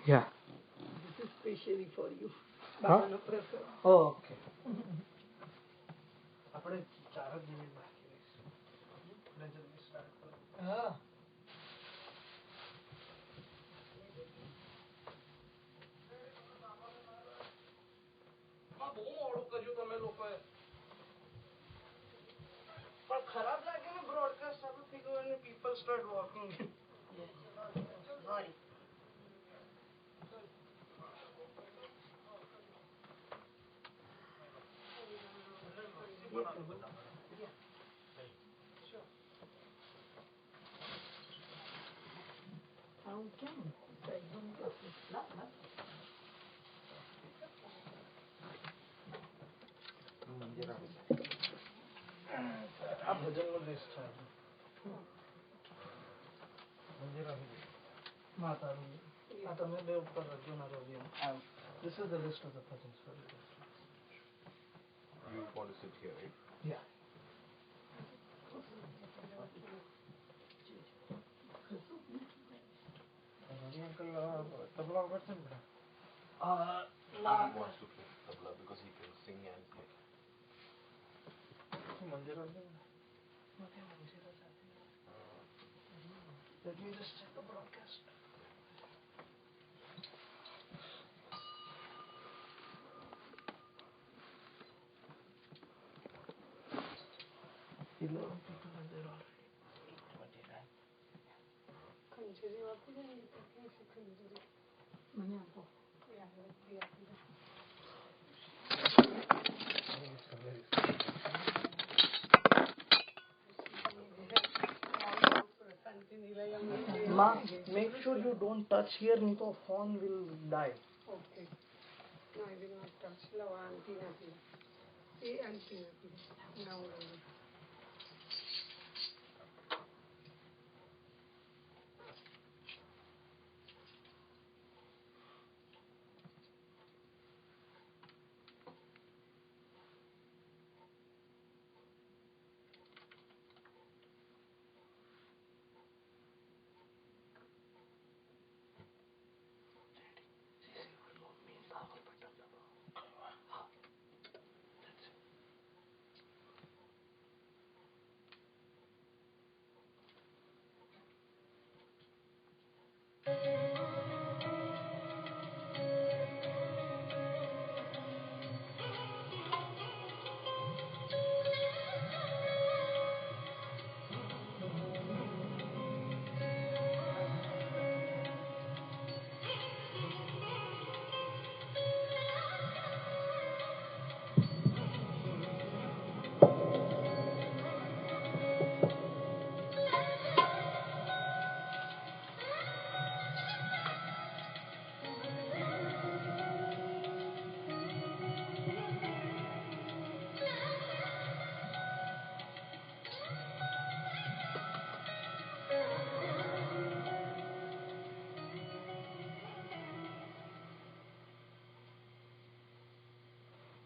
Yeah. This is specially for you. Huh? Oh, okay. खराब लगे ना broadcast अब फिर when people start walking. Sorry. आप भजन में लिस्ट है माता में देव पर रजो ना Ravi and this is the list of the bhajans for you. You want to sit here, right? Yeah. Ravi Uncle tabla bajta hai. He wants to play tabla because he can sing and play. Let me just check the broadcast. People are there already. 8:29. Ma, make sure you don't touch here, नहीं तो phone will die. Okay. No, I will not touch. No, auntie, auntie. See, auntie, auntie. Now.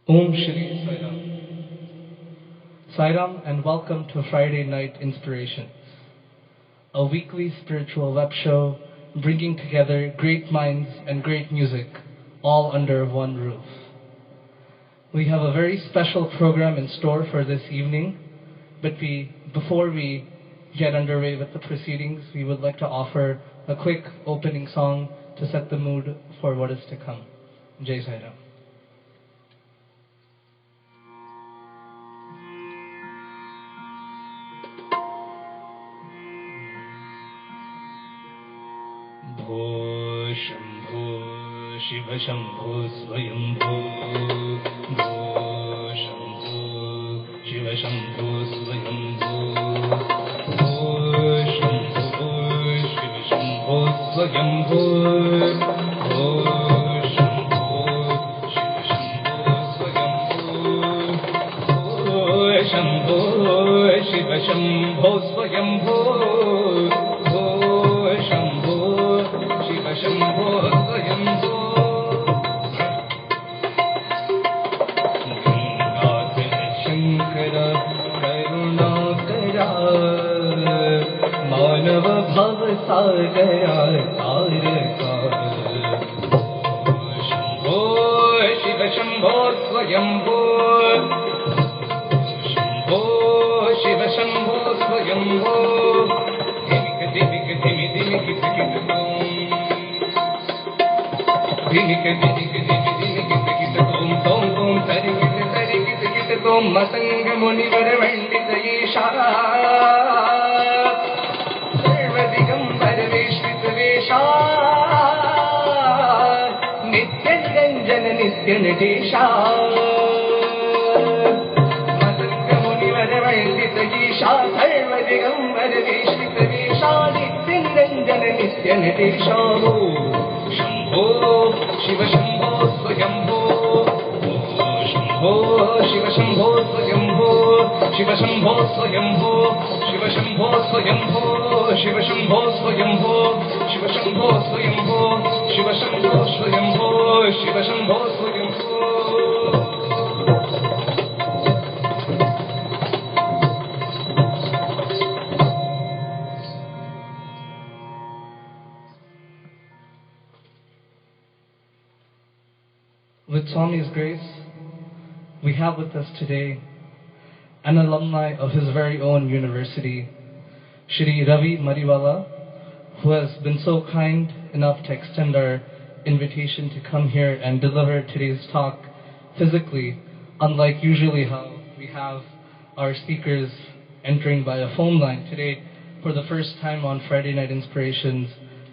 Om Shri Sai Ram. Sai Ram and welcome to Friday Night Inspirations, a weekly spiritual web show bringing together great minds and great music all under one roof. We have a very special program in store for this evening, but before we get underway with the proceedings, we would like to offer a quick opening song to set the mood for what is to come. Jai Sai Ram. Shambho Shiv Shambho Swayambho भो शंभो शिव शंभो स्वयंभो भो शंभो शिव शंभो स्वयंभो भो शंभो शिव शंभो स्वयंभो भो शंभो शिव शंभो स्वयंभो शंभो स्वयंभो गंगाधर शंकर करुणाकरा मानव भव सागरा तारका धिनिक धिनिक धिनिक धिनिक धिनिक तोम तोम तोम तरिकिट तरिकिट kit तोम Matang मुनिवर वंडित ईशा सर्व दिगंबर वेश्वित वेशा नित्य निरंजन नित्य नटेशा मतंग मुनिवर वंडित ईशा सर्व दिगंबर वेश्वित वेशा नित्य निरंजन नित्य नटेशा Shambho Shiv Shambho Swayambho Shambho Shiv Shambho Swayambho Shiv Shambho Swayambho Shiv Shambho Swayambho Shiv Shambho Swayambho Shiv Shambho Swayambho Shiv Shambho Swayambho Shiv Shambho Swayambho With Swami's grace, we have with us today an alumni of his very own university, Shri Ravi Mariwalla, who has been so kind enough to extend our invitation to come here and deliver today's talk physically, unlike usually how we have our speakers entering by a phone line. Today, for the first time on Friday Night Inspirations,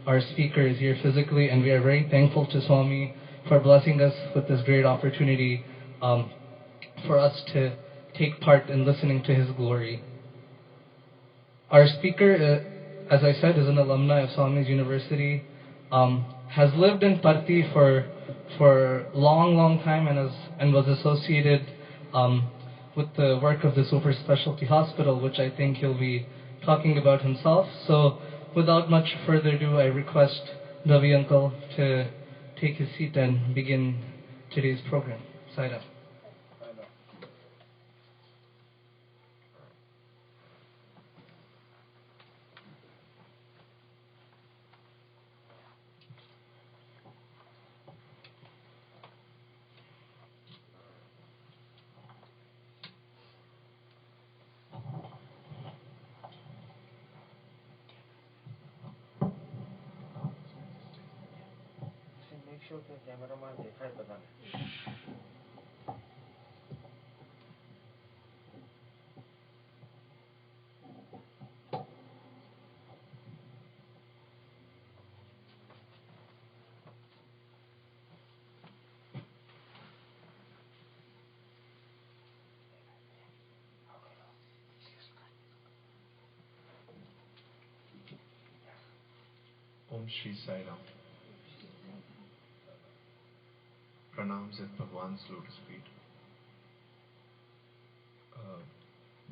our speaker is here physically, and we are very thankful to Swami for blessing us with this great opportunity for us to take part in listening to his glory. Our speaker, as I said, is an alumni of Swami's University, has lived in Parthi for long time and was associated with the work of the super specialty hospital, which I think he'll be talking about himself. So without much further ado, I request Ravi Uncle to take his seat and begin today's program. Saira. Make sure the cameraman देखाए पता नहीं. Om Shri Sai Ram. Pranams at Bhagawan's lotus feet.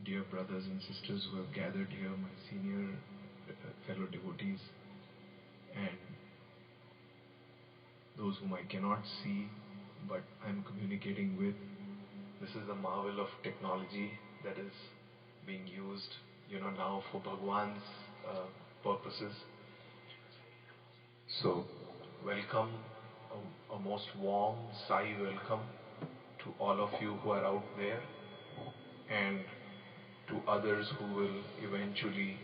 Dear brothers and sisters who have gathered here, my senior fellow devotees, and those whom I cannot see but I'm communicating with. This is the marvel of technology that is being used, now for Bhagawan's purposes. So, welcome, a most warm Sai welcome to all of you who are out there and to others who will eventually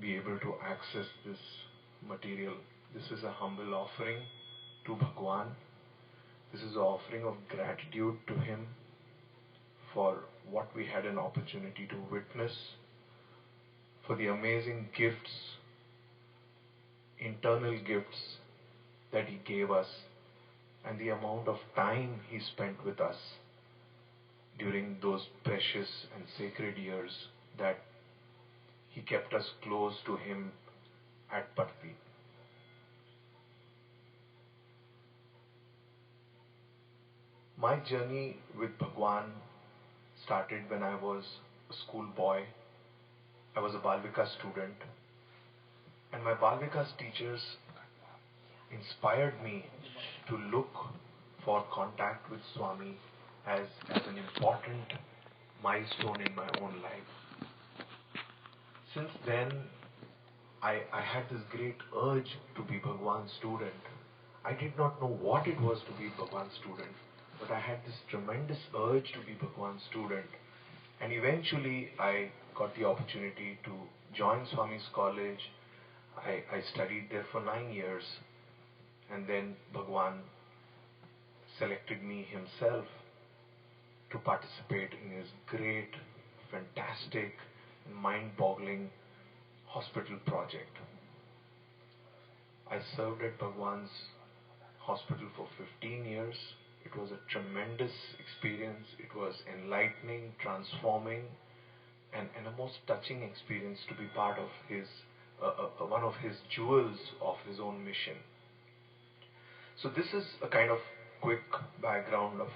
be able to access this material. This is a humble offering to Bhagawan. This is an offering of gratitude to him for what we had an opportunity to witness, for the amazing gifts, internal gifts that he gave us, and the amount of time he spent with us during those precious and sacred years that he kept us close to him at Parthi. My journey with Bhagawan started when I was a school boy. I was a Balvikas student, and my Balvikas teachers inspired me to look for contact with Swami as an important milestone in my own life. Since then, I had this great urge to be Bhagawan's student. I did not know what it was to be Bhagawan's student, but I had this tremendous urge to be Bhagawan's student. And eventually, I got the opportunity to join Swami's college. I studied there for 9 years. And then Bhagawan selected me himself to participate in his great, fantastic, and mind-boggling hospital project. I served at Bhagwan's hospital for 15 years. It was a tremendous experience. It was enlightening, transforming, and a most touching experience to be part of his one of his jewels of his own mission. So this is a kind of quick background of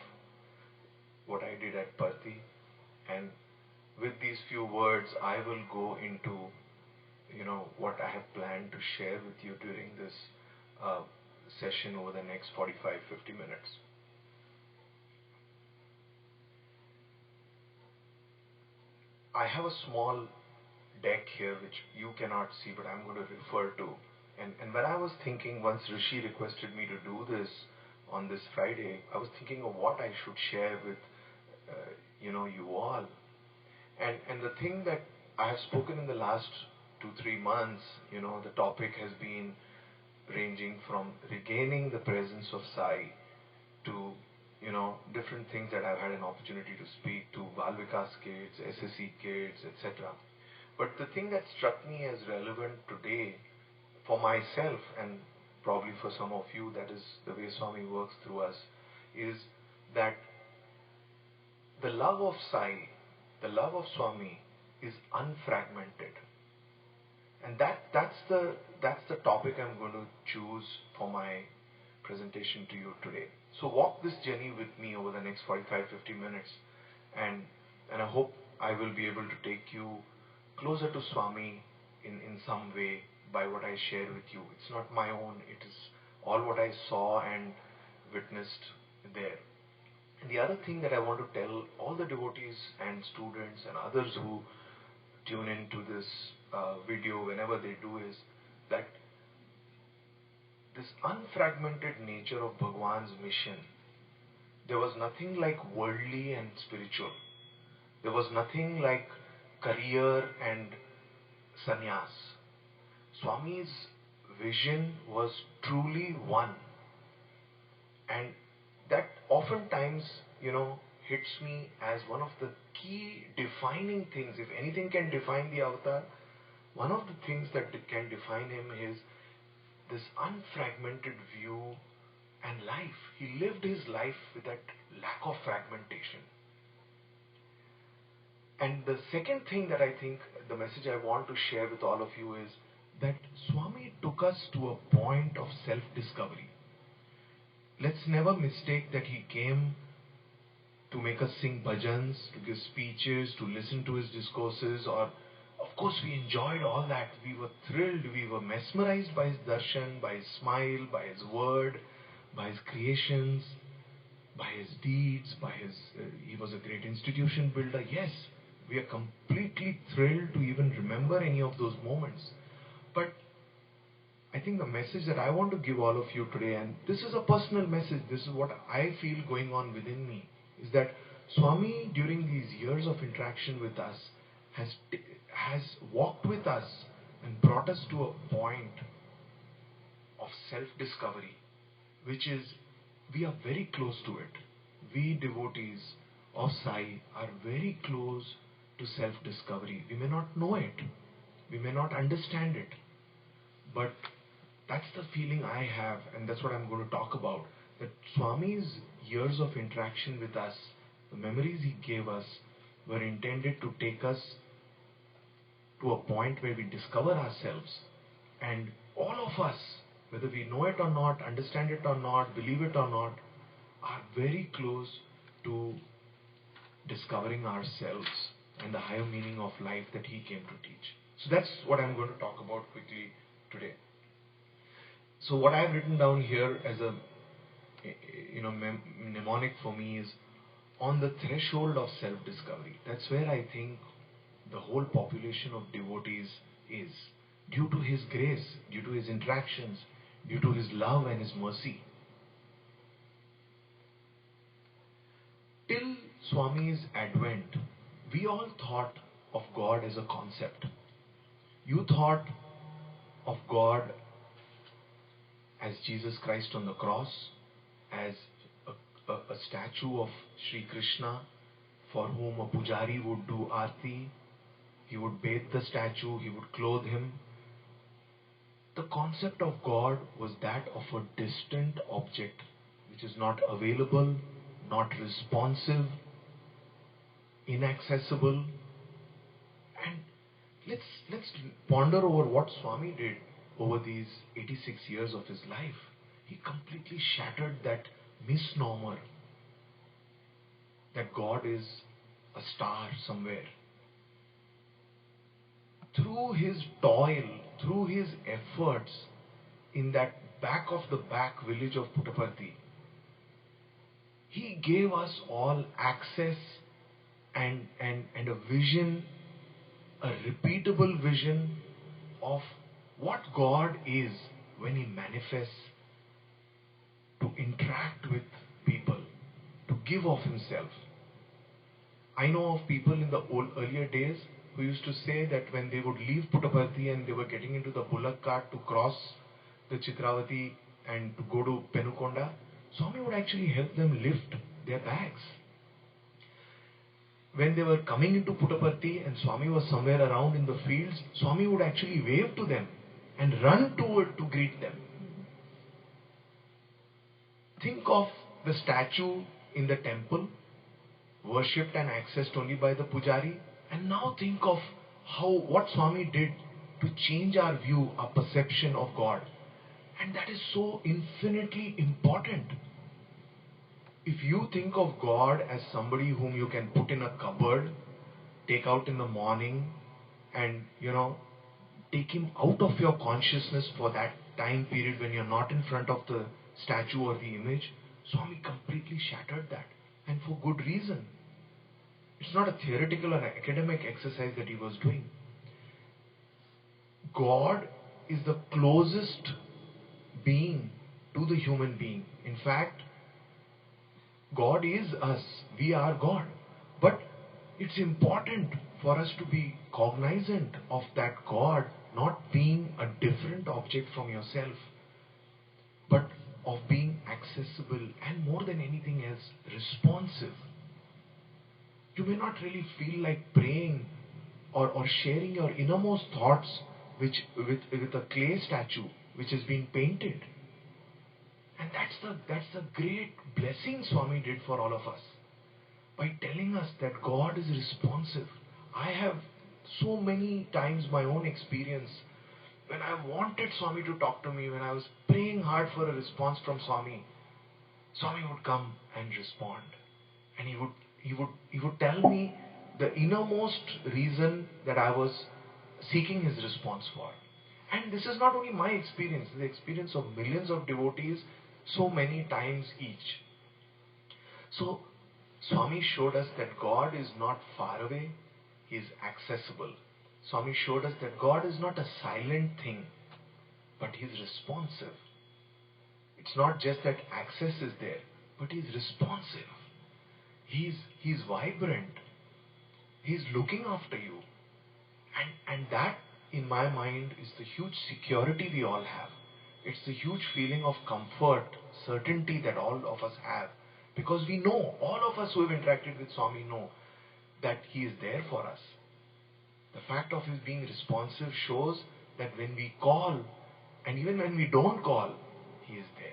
what I did at Parthi, and with these few words I will go into what I have planned to share with you during this session over the next 45-50 minutes. I have a small deck here which you cannot see, but I'm going to refer to. And when I was thinking, once Rushi requested me to do this on this Friday, I was thinking of what I should share with you all. And the thing that I have spoken in the last 2-3 months, the topic has been ranging from regaining the presence of Sai to different things that I've had an opportunity to speak to, Bal Vikas kids, SSE kids, etc. But the thing that struck me as relevant today for myself, and probably for some of you, that is the way Swami works through us, is that the love of Sai, the love of Swami is unfragmented. And that's the topic I'm going to choose for my presentation to you today. So walk this journey with me over the next 45-50 minutes, and I hope I will be able to take you closer to Swami in some way by what I share with you. It's not my own, it is all what I saw and witnessed there. And the other thing that I want to tell all the devotees and students and others who tune into this video whenever they do is that this unfragmented nature of Bhagawan's mission, there was nothing like worldly and spiritual. There was nothing like career and sannyas. Swami's vision was truly one. And that oftentimes, hits me as one of the key defining things. If anything can define the avatar, one of the things that can define him is this unfragmented view and life. He lived his life with that lack of fragmentation. And the second thing that I think, the message I want to share with all of you is that Swami took us to a point of self-discovery. Let's never mistake that he came to make us sing bhajans, to give speeches, to listen to his discourses, or of course we enjoyed all that. We were thrilled, we were mesmerized by his darshan, by his smile, by his word, by his creations, by his deeds, by his, he was a great institution builder. Yes, we are completely thrilled to even remember any of those moments. But I think the message that I want to give all of you today, and this is a personal message, this is what I feel going on within me, is that Swami during these years of interaction with us has walked with us and brought us to a point of self-discovery, which is, we are very close to it. We devotees of Sai are very close to self-discovery. We may not know it, we may not understand it, but that's the feeling I have, and that's what I'm going to talk about. That Swami's years of interaction with us, the memories he gave us, were intended to take us to a point where we discover ourselves. And all of us, whether we know it or not, understand it or not, believe it or not, are very close to discovering ourselves and the higher meaning of life that he came to teach. So that's what I'm going to talk about quickly today. So what I've written down here as a mnemonic for me is on the threshold of self-discovery. That's where I think the whole population of devotees is, due to his grace, due to his interactions, due to his love and his mercy. Till Swami's advent, we all thought of God as a concept. You thought of God as Jesus Christ on the cross, as a statue of Sri Krishna for whom a pujari would do arti. He would bathe the statue, he would clothe him. The concept of God was that of a distant object which is not available, not responsive, inaccessible. And let's ponder over what Swami did over these 86 years of his life. He completely shattered that misnomer that God is a star somewhere. Through his toil, through his efforts in that back of the back village of Puttaparthi, he gave us all access and a vision, a repeatable vision of what God is when he manifests to interact with people, to give of himself. I know of people in the earlier days who used to say that when they would leave Puttaparthi and they were getting into the bullock cart to cross the Chitravati and to go to Penukonda, Swami would actually help them lift their bags. When they were coming into Puttaparthi and Swami was somewhere around in the fields, Swami would actually wave to them and run toward to greet them. Think of the statue in the temple, worshipped and accessed only by the pujari, and now think of what Swami did to change our view, our perception of God. And that is so infinitely important. If you think of God as somebody whom you can put in a cupboard, take out in the morning, and take him out of your consciousness for that time period when you're not in front of the statue or the image, Swami completely shattered that, and for good reason. It's not a theoretical or academic exercise that he was doing. God is the closest being to the human being. In fact, God is us. We are God. But it's important for us to be cognizant of that God not being a different object from yourself, but of being accessible and more than anything else, responsive. You may not really feel like praying or sharing your innermost thoughts with a clay statue which has been painted. And that's the great blessing Swami did for all of us. By telling us that God is responsive. I have so many times my own experience when I wanted Swami to talk to me, when I was praying hard for a response from Swami, Swami would come and respond. And he would tell me the innermost reason that I was seeking his response for. And this is not only my experience, it's the experience of millions of devotees so many times each. So Swami showed us that God is not far away, he is accessible. Swami showed us that God is not a silent thing, but he is responsive. It's not just that access is there, but he is responsive. He's vibrant. He's looking after you. And that, in my mind, is the huge security we all have. It's the huge feeling of comfort, certainty that all of us have. Because we know, all of us who have interacted with Swami know that he is there for us. The fact of his being responsive shows that when we call, and even when we don't call, he is there.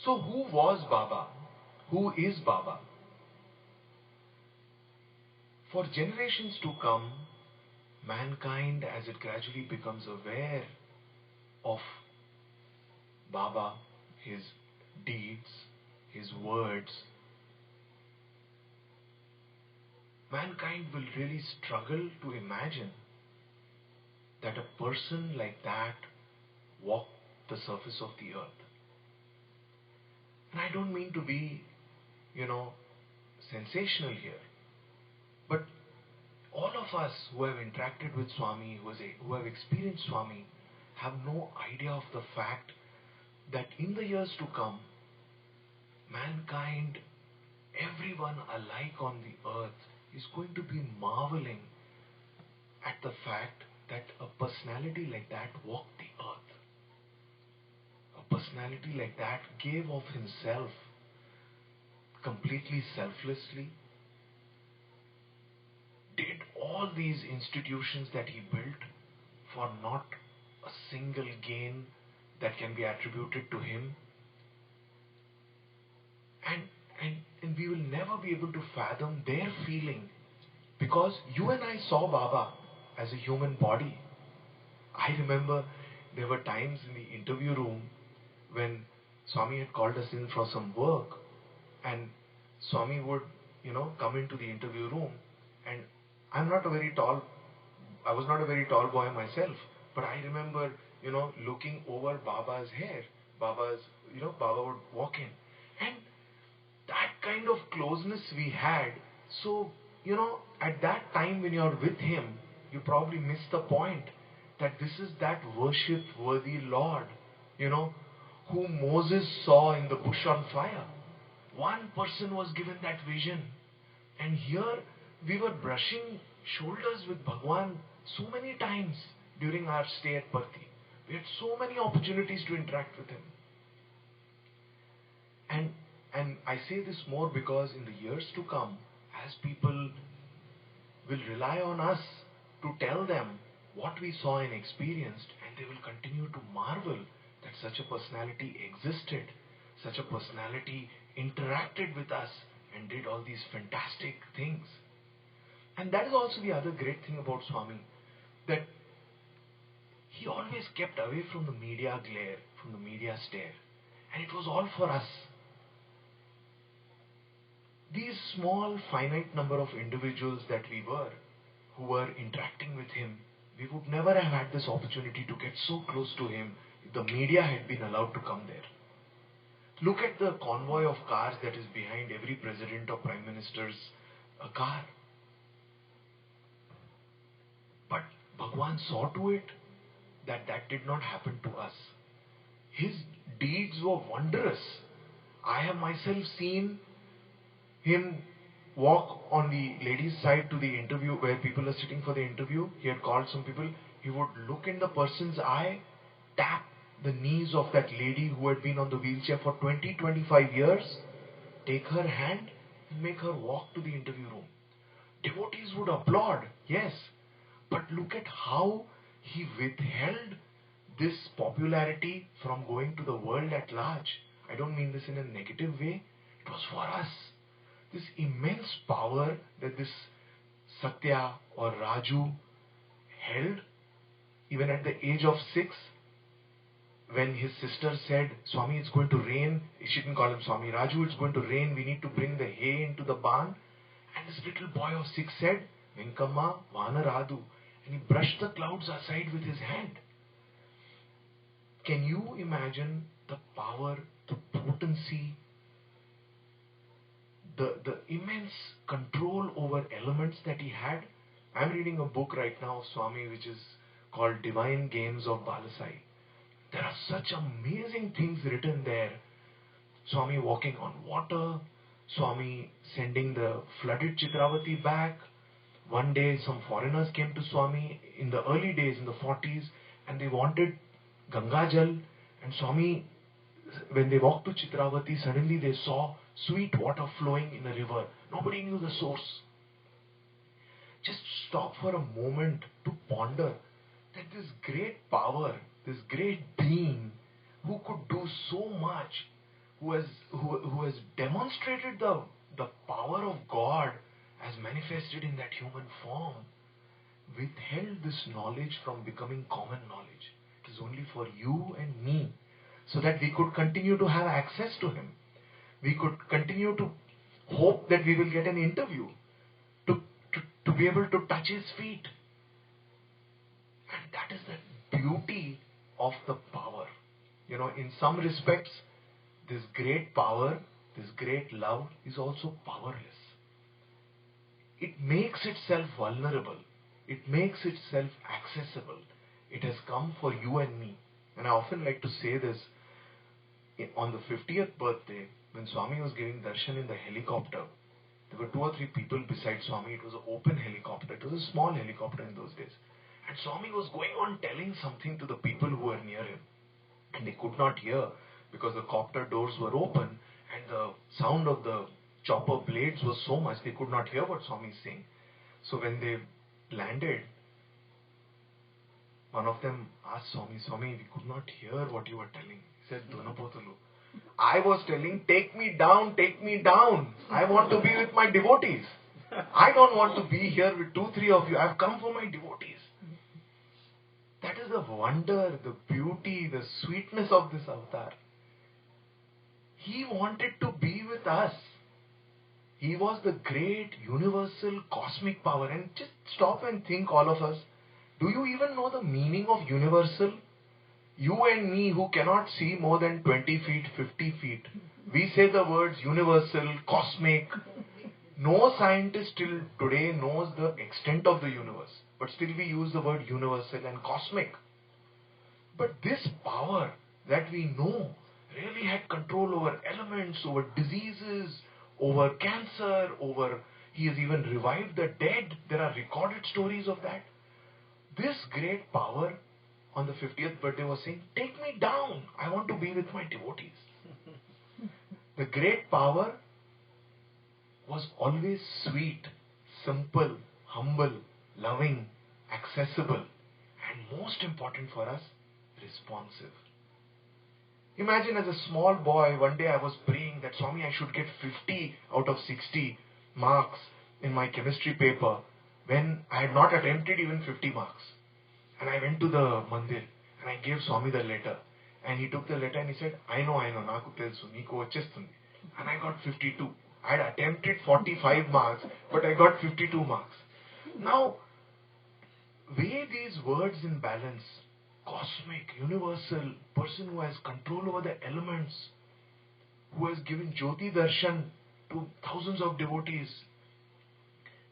So who was Baba? Who is Baba? For generations to come, mankind, as it gradually becomes aware of Baba, his deeds, his words, mankind will really struggle to imagine that a person like that walked the surface of the earth. And I don't mean to be, sensational here. But all of us who have interacted with Swami, who have experienced Swami, have no idea of the fact that in the years to come, mankind, everyone alike on the earth, is going to be marveling at the fact that a personality like that walked the earth. A personality like that gave of himself completely selflessly, did all these institutions that he built for not a single gain that can be attributed to him. And we will never be able to fathom their feeling, because you and I saw Baba as a human body. I remember there were times in the interview room when Swami had called us in for some work, and Swami would, come into the interview room, and I was not a very tall boy myself, but I remember, looking over Baba's hair. Baba would walk in, and that kind of closeness we had. So, at that time when you're with him, you probably miss the point that this is that worship worthy Lord, whom Moses saw in the bush on fire. One person was given that vision. And here we were brushing shoulders with Bhagawan so many times during our stay at Parthi. We had so many opportunities to interact with him. And I say this more because in the years to come, as people will rely on us to tell them what we saw and experienced, and they will continue to marvel that such a personality existed, such a personality interacted with us and did all these fantastic things. And that is also the other great thing about Swami, that he always kept away from the media glare, from the media stare. And it was all for us. These small, finite number of individuals that we were, who were interacting with him, we would never have had this opportunity to get so close to him if the media had been allowed to come there. Look at the convoy of cars that is behind every president or prime minister's car. But Bhagawan saw to it that that did not happen to us. His deeds were wondrous. I have myself seen him walk on the ladies' side to the interview where people are sitting for the interview. He had called some people. He would look in the person's eye, tap the knees of that lady who had been on the wheelchair for 20-25 years, take her hand and make her walk to the interview room. Devotees would applaud, yes, but look at how he withheld this popularity from going to the world at large. I don't mean this in a negative way. It was for us. This immense power that this Sathya or Raju held, even at the age of 6, when his sister said, Swami, it's going to rain. She didn't call him Swami. Raju, it's going to rain. We need to bring the hay into the barn. And this little boy of 6 said, Venkamma, Vanaradu. And he brushed the clouds aside with his hand. Can you imagine the power, the potency, the immense control over elements that he had? I'm reading a book right now of Swami which is called Divine Games of Balasai. There are such amazing things written there. Swami walking on water, Swami sending the flooded Chitravati back. One day some foreigners came to Swami in the early days, in the 40s, and they wanted Ganga Jal. And Swami, when they walked to Chitravati, suddenly they saw sweet water flowing in a river. Nobody knew the source. Just stop for a moment to ponder that this great power, this great being who could do so much, who has demonstrated the power of God as manifested in that human form, withheld this knowledge from becoming common knowledge. It is only for you and me, so that we could continue to have access to him. We could continue to hope that we will get an interview, to be able to touch his feet. And that is the beauty of the power. In some respects, this great power, this great love is also powerless. It makes itself vulnerable. It makes itself accessible. It has come for you and me. And I often like to say this, on the 50th birthday, when Swami was giving darshan in the helicopter, there were 2 or 3 people beside Swami. It was an open helicopter. It was a small helicopter in those days. And Swami was going on telling something to the people who were near him. And they could not hear because the copter doors were open and the sound of the chopper blades was so much they could not hear what Swami is saying. So when they landed, one of them asked Swami, Swami, we could not hear what you were telling. He said, Dunapotulu. I was telling, take me down, take me down. I want to be with my devotees. I don't want to be here with 2-3 of you. I've come for my devotees. That is the wonder, the beauty, the sweetness of this avatar. He wanted to be with us. He was the great universal cosmic power. And just stop and think, all of us. Do you even know the meaning of universal? You and me who cannot see more than 20 feet, 50 feet. We say the words universal, cosmic. No scientist till today knows the extent of the universe. But still we use the word universal and cosmic. But this power that we know really had control over elements, over diseases, over cancer, he has even revived the dead. There are recorded stories of that. This great power on the 50th birthday was saying, take me down. I want to be with my devotees. The great power was always sweet, simple, humble, loving, accessible, and most important for us, responsive. Imagine as a small boy, one day I was praying that Swami, I should get 50 out of 60 marks in my chemistry paper when I had not attempted even 50 marks. And I went to the mandir and I gave Swami the letter. And he took the letter and he said, I know, Naku telsu, Neeku vachestundi. And I got 52. I had attempted 45 marks, but I got 52 marks. Now, weigh these words in balance. Cosmic, universal, person who has control over the elements, who has given Jyoti Darshan to thousands of devotees.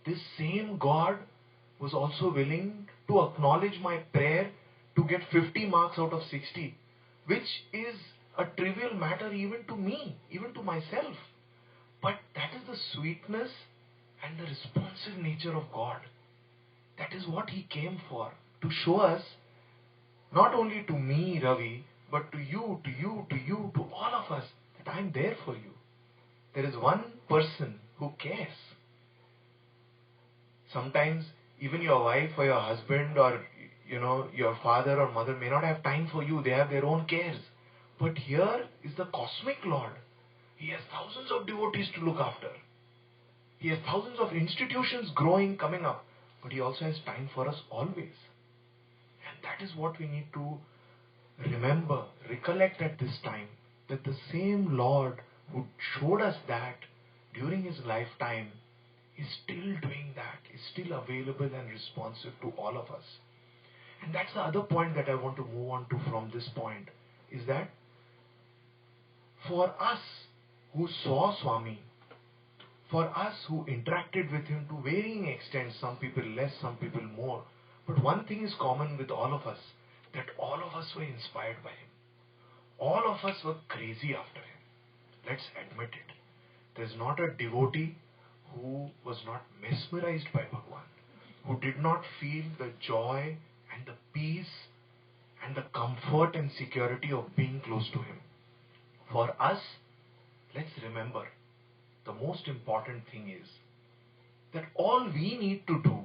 This same God was also willing to acknowledge my prayer to get 50 marks out of 60, which is a trivial matter even to me, even to myself. But that is the sweetness and the responsive nature of God. That is what He came for, to show us, not only to me, Ravi, but to you, to all of us, that I am there for you. There is one person who cares. Sometimes even your wife or your husband or your father or mother may not have time for you. They have their own cares. But here is the cosmic Lord. He has thousands of devotees to look after. He has thousands of institutions growing, coming up. But He also has time for us always. And that is what we need to remember, recollect at this time, that the same Lord who showed us that during His lifetime is still doing that, is still available and responsive to all of us. And that's the other point that I want to move on to from this point, is that for us who saw Swami, for us who interacted with Him to varying extents, some people less, some people more, but one thing is common with all of us, that all of us were inspired by Him. All of us were crazy after Him. Let's admit it. There's not a devotee who was not mesmerized by Bhagawan, who did not feel the joy and the peace and the comfort and security of being close to Him. For us, let's remember, the most important thing is that all we need to do,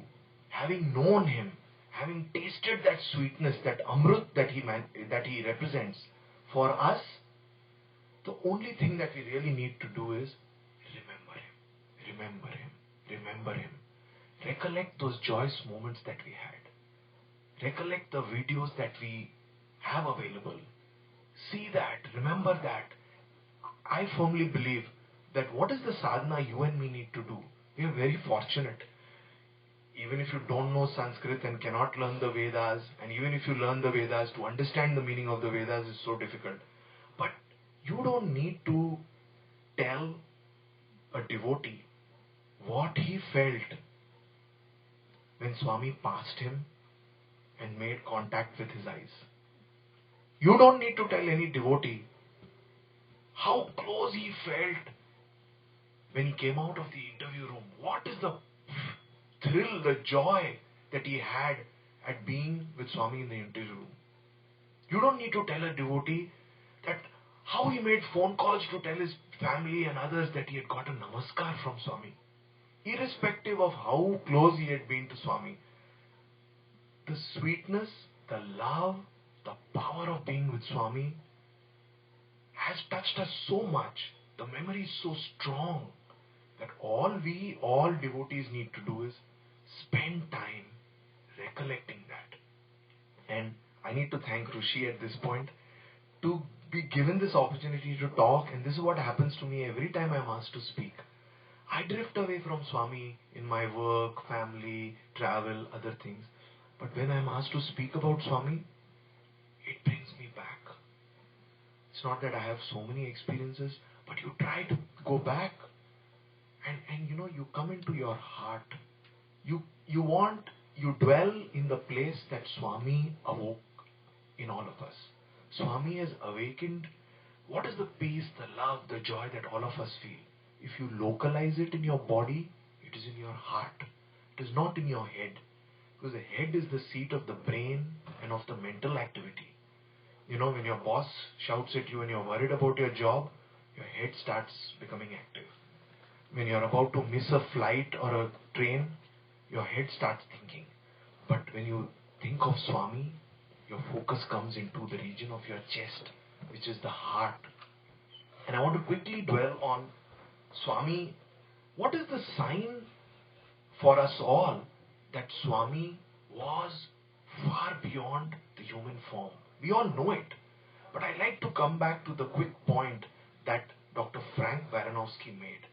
having known Him, having tasted that sweetness, that amrut that He represents, for us, the only thing that we really need to do is remember Him, remember Him, remember Him. Recollect those joyous moments that we had. Recollect the videos that we have available. See that, remember that. I firmly believe that what is the sadhana you and me need to do? We are very fortunate. Even if you don't know Sanskrit and cannot learn the Vedas, and even if you learn the Vedas, to understand the meaning of the Vedas is so difficult. But you don't need to tell a devotee what he felt when Swami passed him and made contact with his eyes. You don't need to tell any devotee how close he felt when he came out of the interview room. What is the thrill, the joy that he had at being with Swami in the interview room. You don't need to tell a devotee that how he made phone calls to tell his family and others that he had got a namaskar from Swami. Irrespective of how close he had been to Swami, the sweetness, the love, the power of being with Swami has touched us so much. The memory is so strong that all devotees need to do is spend time recollecting that. And I need to thank Rushi at this point to be given this opportunity to talk, and this is what happens to me every time I'm asked to speak. I drift away from Swami in my work, family, travel, other things. But when I'm asked to speak about Swami, it brings me back. It's not that I have so many experiences, but you try to go back and you come into your heart. You dwell in the place that Swami awoke in all of us. Swami has awakened. What is the peace, the love, the joy that all of us feel? If you localize it in your body, it is in your heart. It is not in your head. Because the head is the seat of the brain and of the mental activity. When your boss shouts at you and you're worried about your job, your head starts becoming active. When you're about to miss a flight or a train, your head starts thinking. But when you think of Swami, your focus comes into the region of your chest, which is the heart. And I want to quickly dwell on Swami. What is the sign for us all that Swami was far beyond the human form? We all know it. But I'd like to come back to the quick point that Dr. Frank Baranowski made.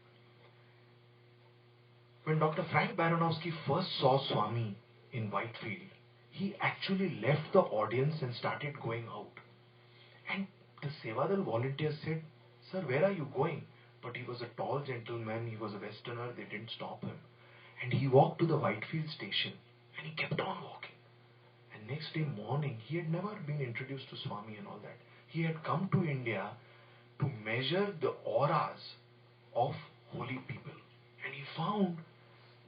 When Dr. Frank Baranowski first saw Swami in Whitefield, he actually left the audience and started going out. And the Sevadal volunteers said, "Sir, where are you going?" But he was a tall gentleman, he was a Westerner, they didn't stop him. And he walked to the Whitefield station and he kept on walking. And next day morning, he had never been introduced to Swami and all that. He had come to India to measure the auras of holy people. And he found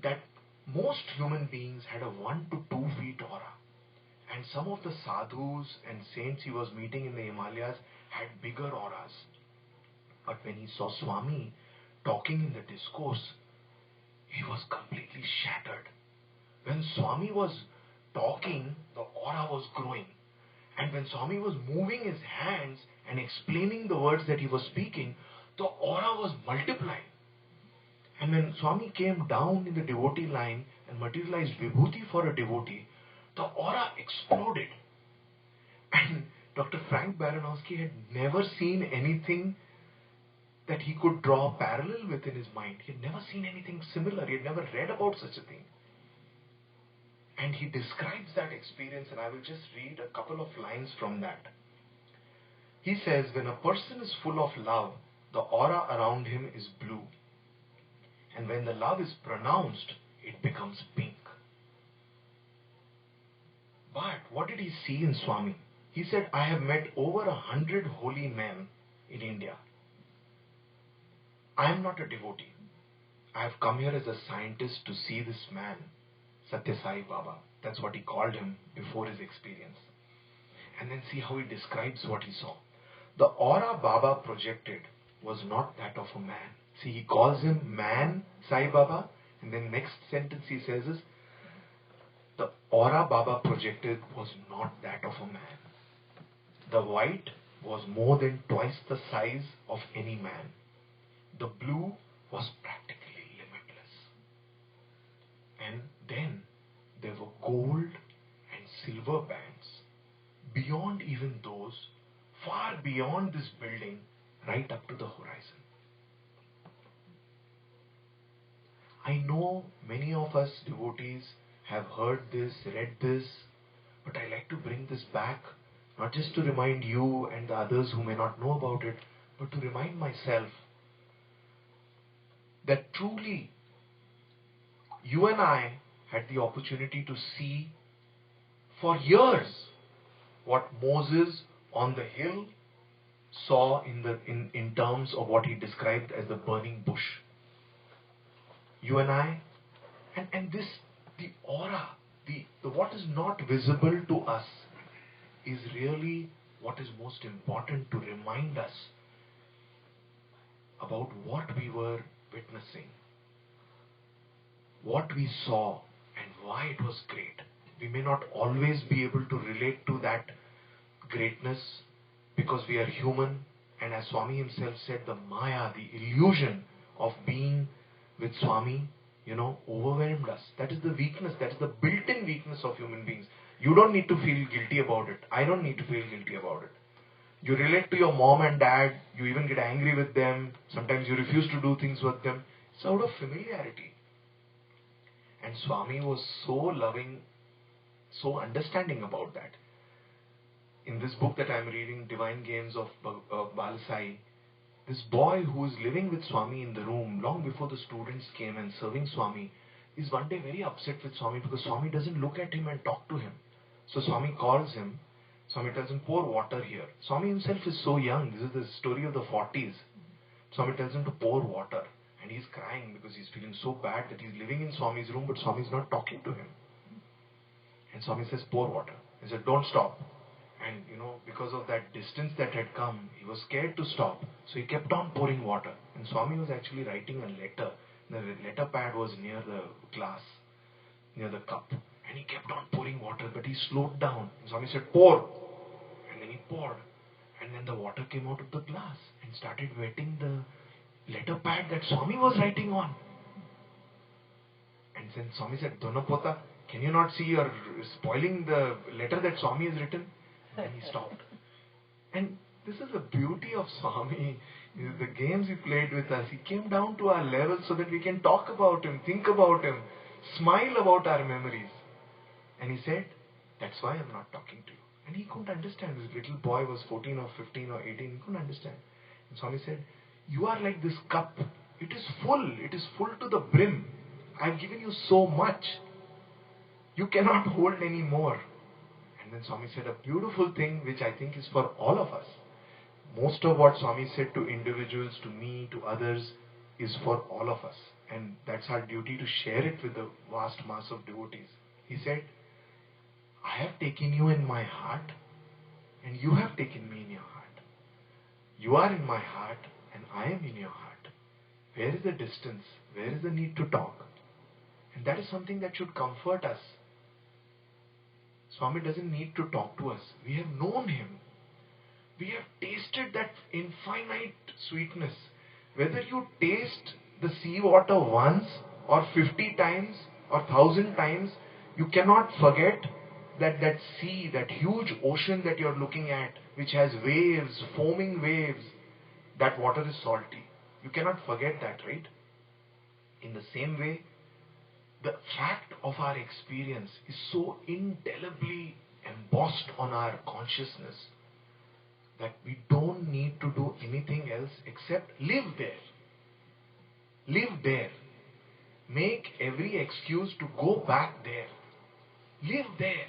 that most human beings had a 1 to 2 feet aura. And some of the sadhus and saints he was meeting in the Himalayas had bigger auras. But when he saw Swami talking in the discourse, he was completely shattered. When Swami was talking, the aura was growing. And when Swami was moving his hands and explaining the words that he was speaking, the aura was multiplying. And when Swami came down in the devotee line and materialized vibhuti for a devotee, the aura exploded. And Dr. Frank Baranowski had never seen anything that he could draw a parallel with in his mind. He had never seen anything similar. He had never read about such a thing. And he describes that experience, and I will just read a couple of lines from that. He says, when a person is full of love, the aura around him is blue. And when the love is pronounced, it becomes pink. But what did he see in Swami? He said, I have met over 100 holy men in India. I am not a devotee. I have come here as a scientist to see this man, Sathya Sai Baba. That's what he called him before his experience. And then see how he describes what he saw. The aura Baba projected was not that of a man. See, he calls him man Sai Baba, and then next sentence he says is, the aura Baba projected was not that of a man. The white was more than twice the size of any man. The blue was practically limitless. And then there were gold and silver bands beyond even those, far beyond this building, right up to the horizon. I know many of us devotees have heard this, read this, but I like to bring this back, not just to remind you and the others who may not know about it, but to remind myself that truly you and I had the opportunity to see for years what Moses on the hill saw in terms of what he described as the burning bush. You and I, and this, the aura, the what is not visible to us is really what is most important to remind us about what we were witnessing, what we saw, and why it was great. We may not always be able to relate to that greatness because we are human, and as Swami himself said, the Maya, the illusion of being with Swami, overwhelmed us. That is the weakness, that is the built-in weakness of human beings. You don't need to feel guilty about it. I don't need to feel guilty about it. You relate to your mom and dad, you even get angry with them, sometimes you refuse to do things with them. It's out of familiarity. And Swami was so loving, so understanding about that. In this book that I'm reading, Divine Games of Balasai, this boy who is living with Swami in the room long before the students came and serving Swami is one day very upset with Swami because Swami doesn't look at him and talk to him. So Swami calls him. Swami tells him, pour water here. Swami himself is so young. This is the story of the 40s. Swami tells him to pour water. And he's crying because he's feeling so bad that he's living in Swami's room, but Swami's not talking to him. And Swami says, pour water. He said, don't stop. And because of that distance that had come, he was scared to stop. So he kept on pouring water. And Swami was actually writing a letter. The letter pad was near the glass, near the cup. And he kept on pouring water, but he slowed down. And Swami said, pour. And then he poured. And then the water came out of the glass and started wetting the letter pad that Swami was writing on. And then Swami said, Donapota, can you not see you're spoiling the letter that Swami has written? And he stopped. And this is the beauty of Swami. The games he played with us. He came down to our level so that we can talk about him, think about him, smile about our memories. And he said, that's why I'm not talking to you. And he couldn't understand. This little boy was 14 or 15 or 18. He couldn't understand. And Swami said, you are like this cup. It is full. It is full to the brim. I've given you so much. You cannot hold any more. And then Swami said a beautiful thing which I think is for all of us. Most of what Swami said to individuals, to me, to others, is for all of us. And that's our duty to share it with the vast mass of devotees. He said, I have taken you in my heart and you have taken me in your heart. You are in my heart and I am in your heart. Where is the distance? Where is the need to talk? And that is something that should comfort us. Swami doesn't need to talk to us. We have known him. We have tasted that infinite sweetness. Whether you taste the sea water once or 50 times or 1,000 times, you cannot forget that sea, that huge ocean that you're looking at, which has waves, foaming waves, that water is salty. You cannot forget that, right? In the same way, the fact of our experience is so indelibly embossed on our consciousness that we don't need to do anything else except live there. Live there. Make every excuse to go back there. Live there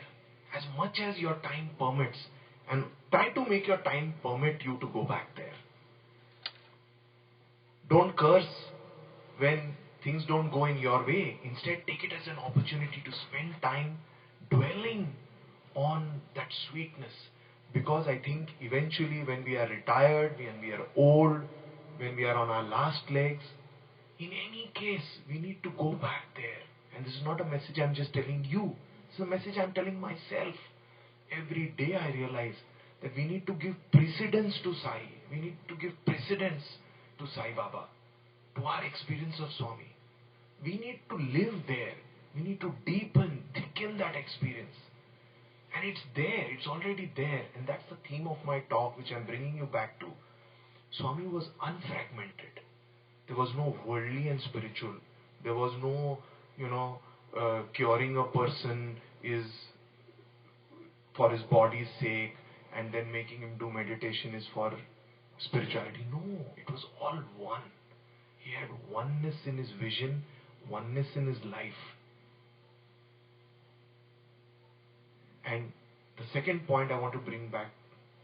as much as your time permits, and try to make your time permit you to go back there. Don't curse when things don't go in your way. Instead, take it as an opportunity to spend time dwelling on that sweetness. Because I think eventually when we are retired, when we are old, when we are on our last legs, in any case, we need to go back there. And this is not a message I'm just telling you. This is a message I'm telling myself. Every day I realize that we need to give precedence to Sai. We need to give precedence to Sai Baba, to our experience of Swami. We need to live there. We need to deepen, thicken that experience. And it's there, it's already there. And that's the theme of my talk, which I'm bringing you back to. Swami was unfragmented. There was no worldly and spiritual. There was no, curing a person is for his body's sake, and then making him do meditation is for spirituality. No, it was all one. He had oneness in his vision, oneness in his life. And the second point I want to bring back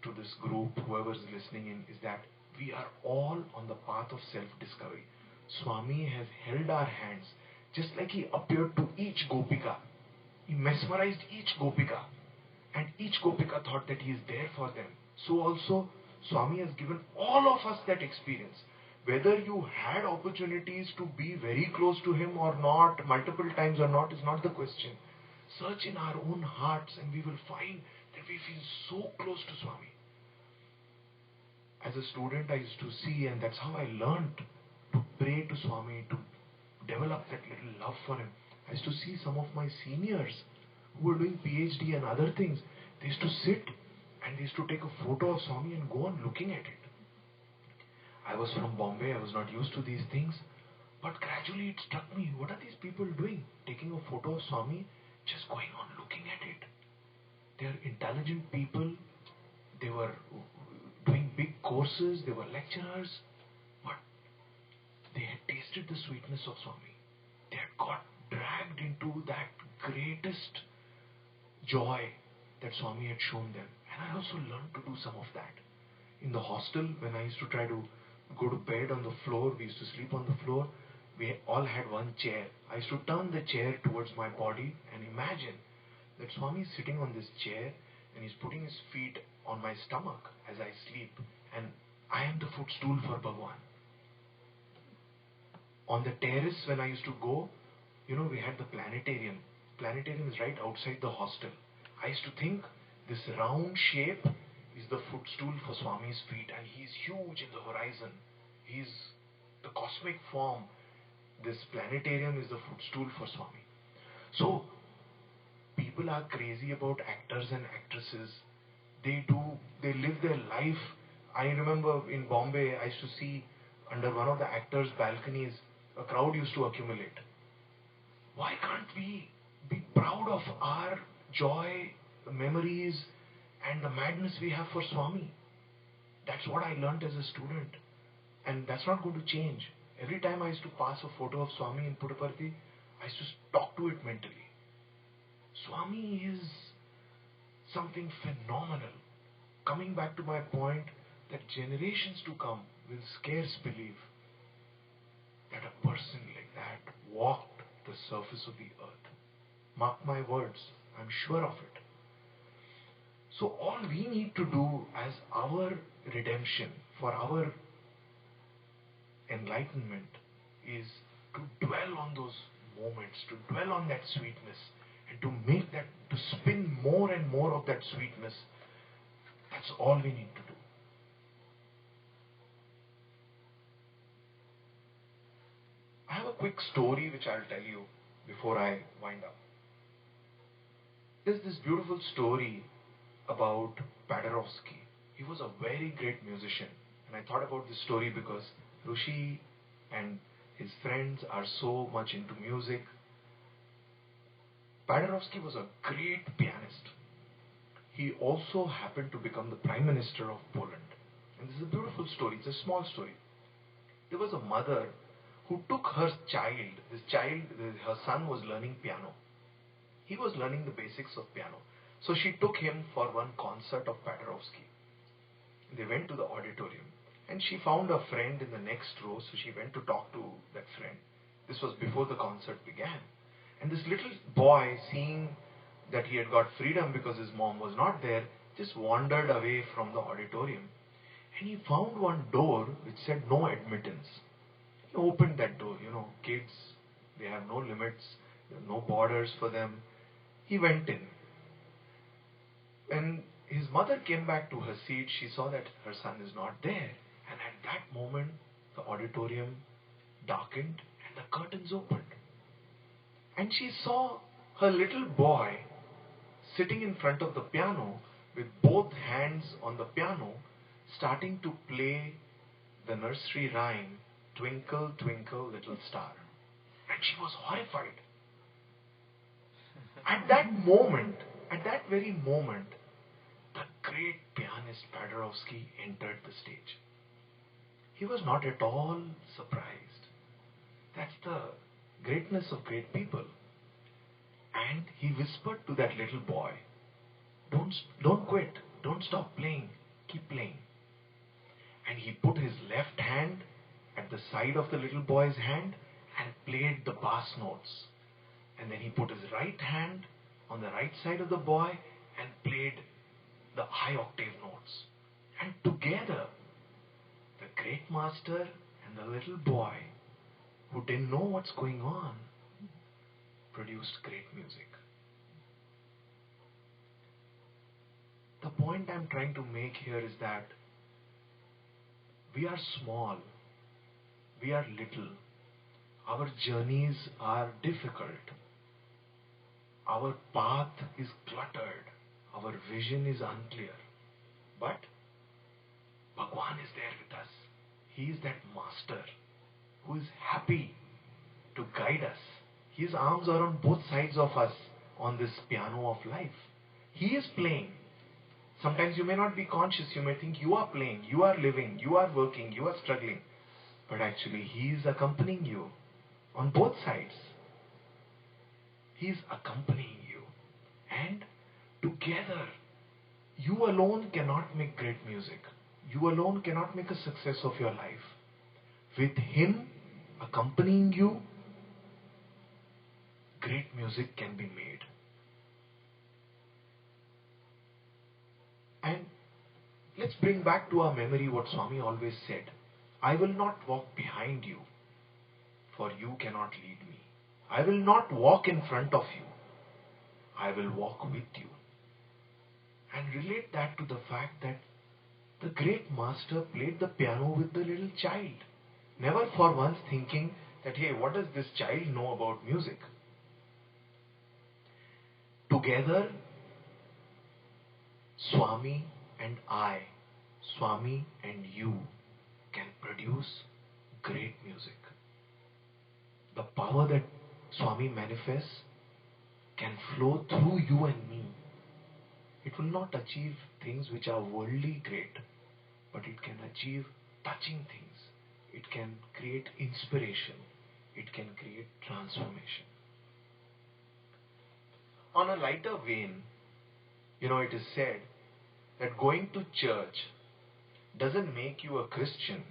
to this group, whoever is listening in, is that we are all on the path of self-discovery. Swami has held our hands, just like he appeared to each gopika. He mesmerized each gopika, and each gopika thought that he is there for them. So also, Swami has given all of us that experience. Whether you had opportunities to be very close to him or not, multiple times or not, is not the question. Search in our own hearts and we will find that we feel so close to Swami. As a student, I used to see, and that's how I learned to pray to Swami, to develop that little love for him. I used to see some of my seniors who were doing PhD and other things. They used to sit and they used to take a photo of Swami and go on looking at it. I was from Bombay, I was not used to these things. But gradually it struck me, what are these people doing? Taking a photo of Swami, just going on looking at it. They are intelligent people. They were doing big courses, they were lecturers. But they had tasted the sweetness of Swami. They had got dragged into that greatest joy that Swami had shown them. And I also learned to do some of that. In the hostel, when I used to try to go to bed on the floor, we used to sleep on the floor, we all had one chair. I used to turn the chair towards my body and imagine that Swami is sitting on this chair and he's putting his feet on my stomach as I sleep, and I am the footstool for Bhagawan. On the terrace, when I used to go, we had the planetarium. Planetarium is right outside the hostel. I used to think this round shape is the footstool for Swami's feet, and he's huge in the horizon. He's the cosmic form. This planetarium is the footstool for Swami. So, people are crazy about actors and actresses. They live their life. I remember in Bombay, I used to see under one of the actors' balconies, a crowd used to accumulate. Why can't we be proud of our joy, the memories, and the madness we have for Swami? That's what I learnt as a student. And that's not going to change. Every time I used to pass a photo of Swami in Puttaparthi, I used to talk to it mentally. Swami is something phenomenal. Coming back to my point that generations to come will scarce believe that a person like that walked the surface of the earth. Mark my words, I'm sure of it. So all we need to do as our redemption, for our enlightenment, is to dwell on those moments, to dwell on that sweetness, and to make that, to spin more and more of that sweetness. That's all we need to do. I have a quick story which I'll tell you before I wind up. There's this beautiful story about Paderewski. He was a very great musician. And I thought about this story because Rushi and his friends are so much into music. Paderewski was a great pianist. He also happened to become the Prime Minister of Poland. And this is a beautiful story. It's a small story. There was a mother who took her child, her son was learning piano. He was learning the basics of piano. So she took him for one concert of Paderewski. They went to the auditorium and she found a friend in the next row, so she went to talk to that friend. This was before the concert began. And this little boy, seeing that he had got freedom because his mom was not there, just wandered away from the auditorium. And he found one door which said no admittance. He opened that door. Kids, they have no limits, there are no borders for them. He went in. When his mother came back to her seat, she saw that her son is not there. And at that moment, the auditorium darkened and the curtains opened. And she saw her little boy sitting in front of the piano with both hands on the piano, starting to play the nursery rhyme, Twinkle, Twinkle, Little Star. And she was horrified. At that very moment, the great pianist Paderewski entered the stage. He was not at all surprised. That's the greatness of great people. And he whispered to that little boy, don't quit, don't stop playing, keep playing. And he put his left hand at the side of the little boy's hand and played the bass notes. And then he put his right hand on the right side of the boy and played the high octave notes. And together, the great master and the little boy, who didn't know what's going on, produced great music. The point I'm trying to make here is that we are small, we are little, our journeys are difficult, our path is cluttered, our vision is unclear. But Bhagawan is there with us. He is that master who is happy to guide us. His arms are on both sides of us on this piano of life. He is playing. Sometimes you may not be conscious. You may think you are playing, you are living, you are working, you are struggling. But actually He is accompanying you on both sides. He is accompanying you. And together, you alone cannot make great music. You alone cannot make a success of your life. With Him accompanying you, great music can be made. And let's bring back to our memory what Swami always said. I will not walk behind you, for you cannot lead me. I will not walk in front of you. I will walk with you. And relate that to the fact that the great master played the piano with the little child. Never for once thinking that, hey, what does this child know about music? Together, Swami and I, Swami and you can produce great music. The power that Swami manifests can flow through you and me. It will not achieve things which are worldly great, but it can achieve touching things. It can create inspiration. It can create transformation. On a lighter vein, it is said that going to church doesn't make you a Christian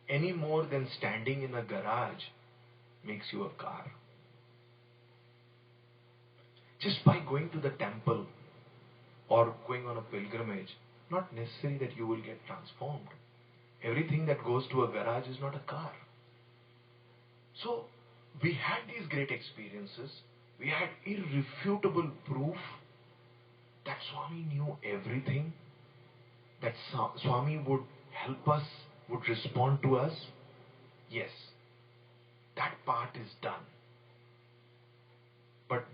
any more than standing in a garage makes you a car. Just by going to the temple or going on a pilgrimage, not necessary that you will get transformed. Everything that goes to a garage is not a car. So, we had these great experiences. We had irrefutable proof that Swami knew everything, that Swami would help us, would respond to us. Yes, that part is done. But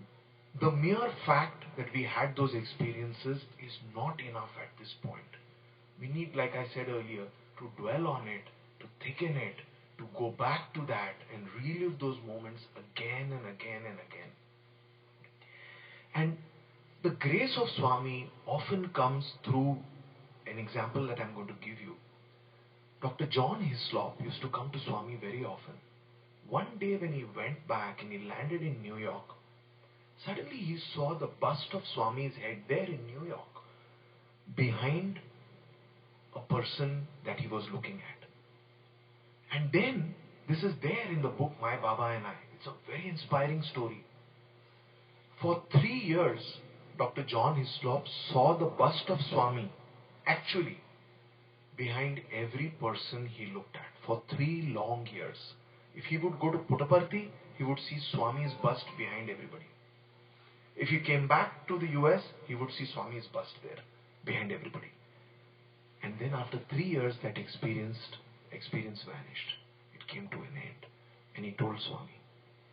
the mere fact that we had those experiences is not enough at this point. We need, like I said earlier, to dwell on it, to thicken it, to go back to that and relive those moments again and again and again. And the grace of Swami often comes through an example that I'm going to give you. Dr. John Hislop used to come to Swami very often. One day when he went back and he landed in New York, suddenly he saw the bust of Swami's head there in New York, behind a person that he was looking at. And then, this is there in the book My Baba and I. It's a very inspiring story. For 3 years, Dr. John Hislop saw the bust of Swami, actually, behind every person he looked at. For 3 long years. If he would go to Puttaparthi, he would see Swami's bust behind everybody. If he came back to the US, he would see Swami's bust there, behind everybody. And then after 3 years, that experience vanished. It came to an end. And he told Swami.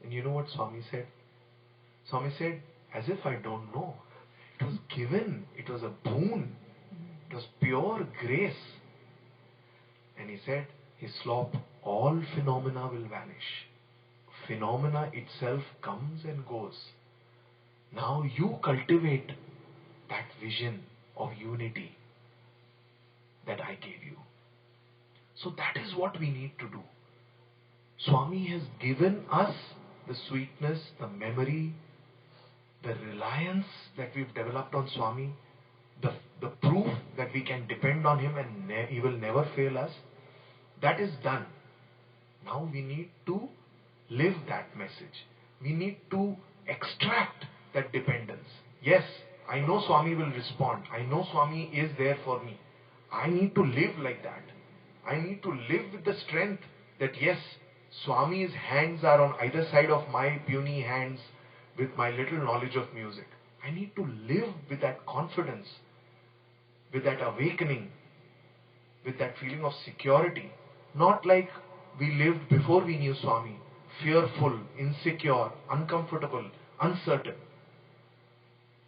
And you know what Swami said? Swami said, as if I don't know. It was given. It was a boon. It was pure grace. And he said, Hislop, all phenomena will vanish. Phenomena itself comes and goes. Now you cultivate that vision of unity that I gave you. So that is what we need to do. Swami has given us the sweetness, the memory, the reliance that we've developed on Swami, the proof that we can depend on Him and He will never fail us. That is done. Now we need to live that message. We need to extract that dependence. Yes, I know Swami will respond. I know Swami is there for me. I need to live like that. I need to live with the strength that yes, Swami's hands are on either side of my puny hands with my little knowledge of music. I need to live with that confidence, with that awakening, with that feeling of security. Not like we lived before we knew Swami, fearful, insecure, uncomfortable, uncertain.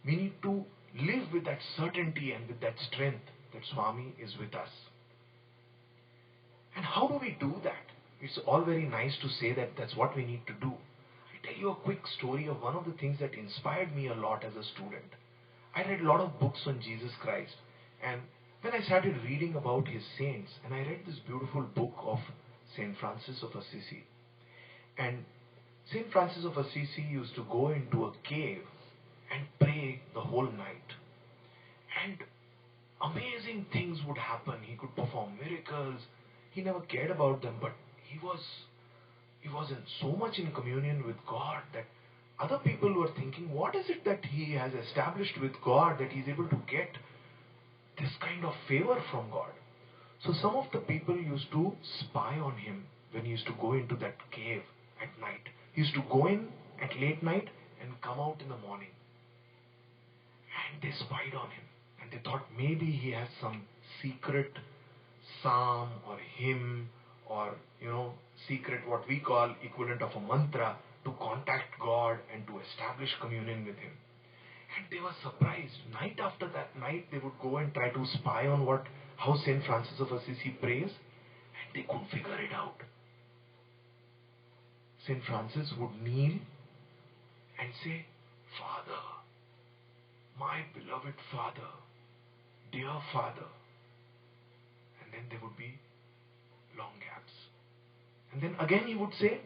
We need to live with that certainty and with that strength that Swami is with us. And how do we do that? It's all very nice to say that that's what we need to do. I tell you a quick story of one of the things that inspired me a lot as a student. I read a lot of books on Jesus Christ, and when I started reading about his saints, and I read this beautiful book of Saint Francis of Assisi. And Saint Francis of Assisi used to go into a cave and pray the whole night. And amazing things would happen. He could perform miracles. He never cared about them, but he was in so much in communion with God that other people were thinking, what is it that he has established with God that he's able to get this kind of favor from God? So some of the people used to spy on him when he used to go into that cave at night. He used to go in at late night and come out in the morning. And they spied on him. And they thought maybe he has some secret psalm or hymn or, secret what we call equivalent of a mantra to contact God and to establish communion with him. And they were surprised. Night after that night, they would go and try to spy on how Saint Francis of Assisi prays, and they couldn't figure it out. Saint Francis would kneel and say, Father, my beloved Father, dear Father. And then there would be long gaps. And then again he would say,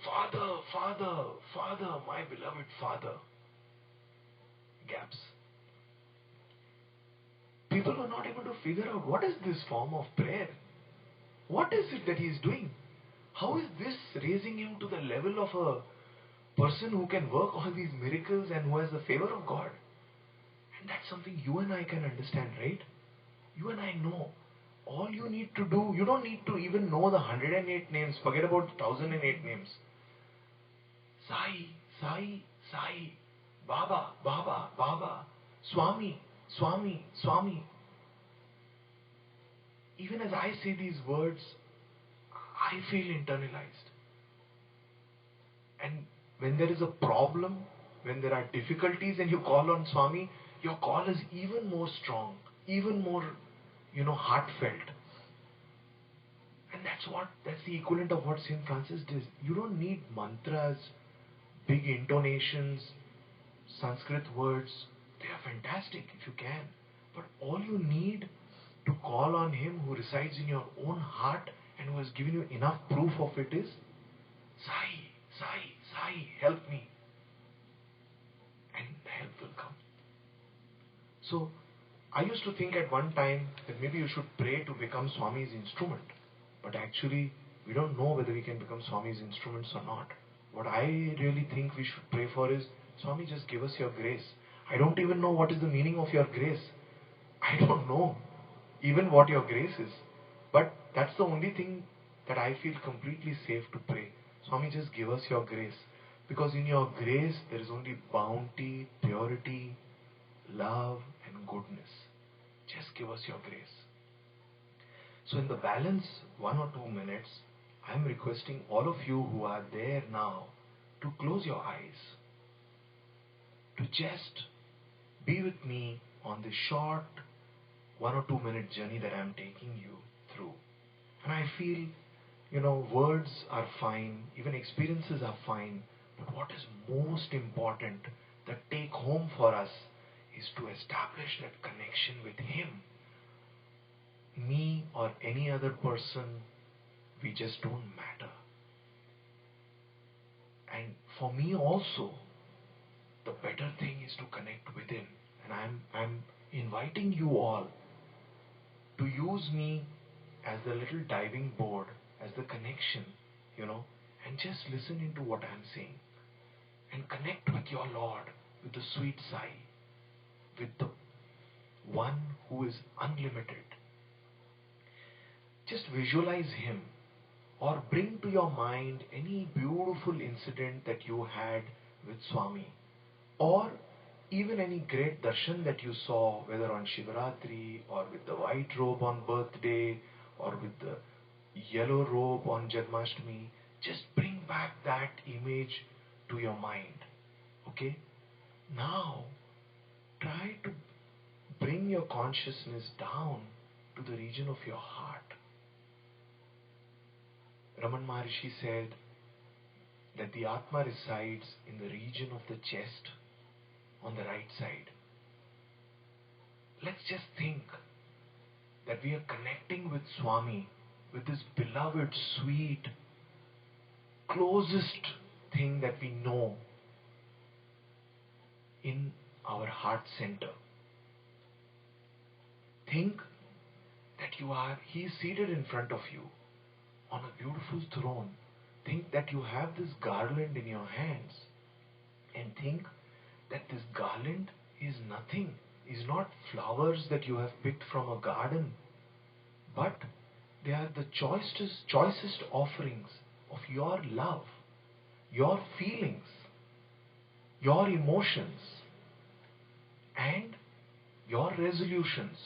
Father, Father, Father, my beloved Father. Gaps. People were not able to figure out what is this form of prayer. What is it that he is doing? How is this raising him to the level of a person who can work all these miracles and who has the favor of God? And that's something you and I can understand, right? You and I know. All you need to do, you don't need to even know the 108 names. Forget about the 1008 names. Sai, Sai, Sai, Baba, Baba, Baba, Swami, Swami, Swami. Even as I say these words, I feel internalized. And when there is a problem, when there are difficulties and you call on Swami, your call is even more strong, even more, heartfelt. And that's the equivalent of what Saint Francis did. You don't need mantras, big intonations, Sanskrit words. They are fantastic if you can. But all you need to call on him who resides in your own heart and who has given you enough proof of it is, Sai, Sai, Sai, help me. And help will come. So, I used to think at one time that maybe you should pray to become Swami's instrument. But actually, we don't know whether we can become Swami's instruments or not. What I really think we should pray for is, Swami, just give us your grace. I don't even know what is the meaning of your grace. I don't know even what your grace is. But that's the only thing that I feel completely safe to pray. Swami, just give us your grace. Because in your grace, there is only bounty, purity, love and goodness. Just give us your grace. So in the balance 1 or 2 minutes, I am requesting all of you who are there now to close your eyes, to just be with me on the short 1 or 2 minute journey that I am taking you through. And I feel, words are fine, even experiences are fine, but what is most important, the take home for us, is to establish that connection with him. Me or any other person, we just don't matter. And for me also, the better thing is to connect with him. And I'm inviting you all to use me as the little diving board, as the connection, and just listen into what I'm saying. and connect with your Lord, with the sweet Sai, with the one who is unlimited. Just visualize him, or bring to your mind any beautiful incident that you had with Swami, or even any great darshan that you saw, whether on Shivaratri, or with the white robe on birthday, or with the yellow robe on Janmashtami. Just bring back that image to your mind. Okay? Now, try to bring your consciousness down to the region of your heart. Raman Maharishi said that the Atma resides in the region of the chest on the right side. Let's just think that we are connecting with Swami, with this beloved, sweet, closest thing that we know in our heart center. Think that he is seated in front of you on a beautiful throne. Think that you have this garland in your hands, and think that this garland is nothing, is not flowers that you have picked from a garden, but they are the choicest offerings of your love, your feelings, your emotions, and your resolutions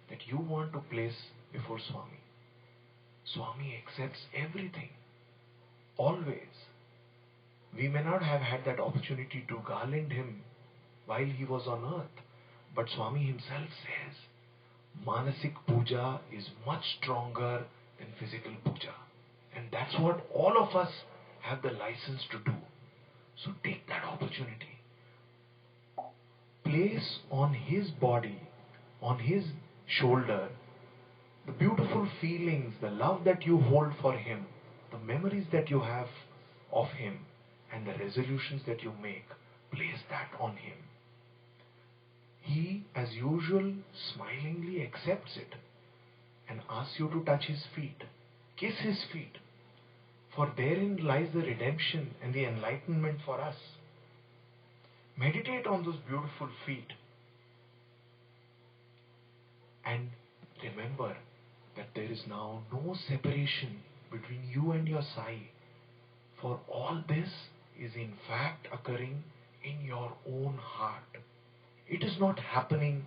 that you want to place before Swami. Swami accepts everything, always. We may not have had that opportunity to garland him while he was on earth, but Swami himself says, Manasik puja is much stronger than physical puja. And that's what all of us have the license to do. So take that opportunity. Place on his body, on his shoulder, the beautiful feelings, the love that you hold for him, the memories that you have of him, and the resolutions that you make. Place that on him. He, as usual, smilingly accepts it and asks you to touch his feet. Kiss his feet. For therein lies the redemption and the enlightenment for us. Meditate on those beautiful feet. And remember that there is now no separation between you and your Sai. For all this is in fact occurring in your own heart. It is not happening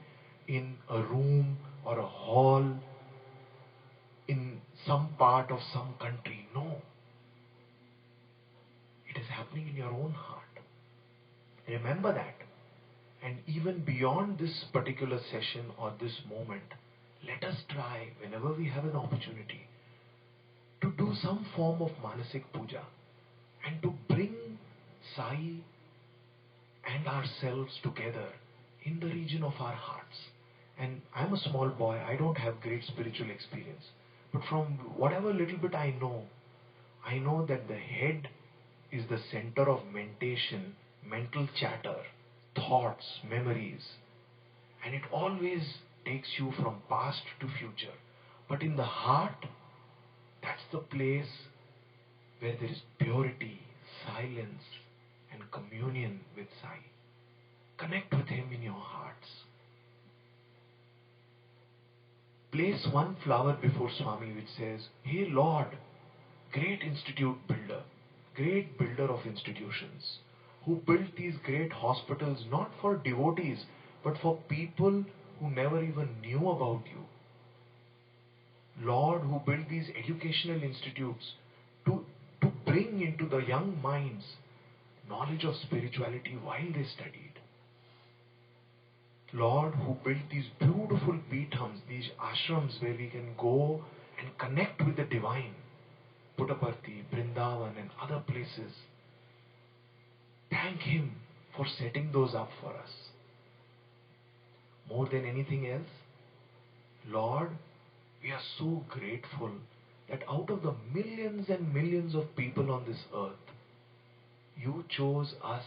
in a room or a hall in some part of some country. No. It is happening in your own heart. Remember that. And even beyond this particular session or this moment, let us try, whenever we have an opportunity, to do some form of Manasik Puja and to bring Sai and ourselves together in the region of our hearts. And I'm a small boy, I don't have great spiritual experience. But from whatever little bit I know that the head is the center of mentation, mental chatter, thoughts, memories. And it always takes you from past to future. But in the heart, that's the place where there is purity, silence, and communion with Sai. Connect with him in your hearts. Place one flower before Swami which says, Hey Lord, great institute builder, great builder of institutions, who built these great hospitals not for devotees, but for people who never even knew about you. Lord, who built these educational institutes to bring into the young minds knowledge of spirituality while they studied. Lord, who built these beautiful peethams, these ashrams where we can go and connect with the divine, Puttaparthi, Vrindavan and other places. Thank him for setting those up for us. More than anything else, Lord, we are so grateful that out of the millions and millions of people on this earth, you chose us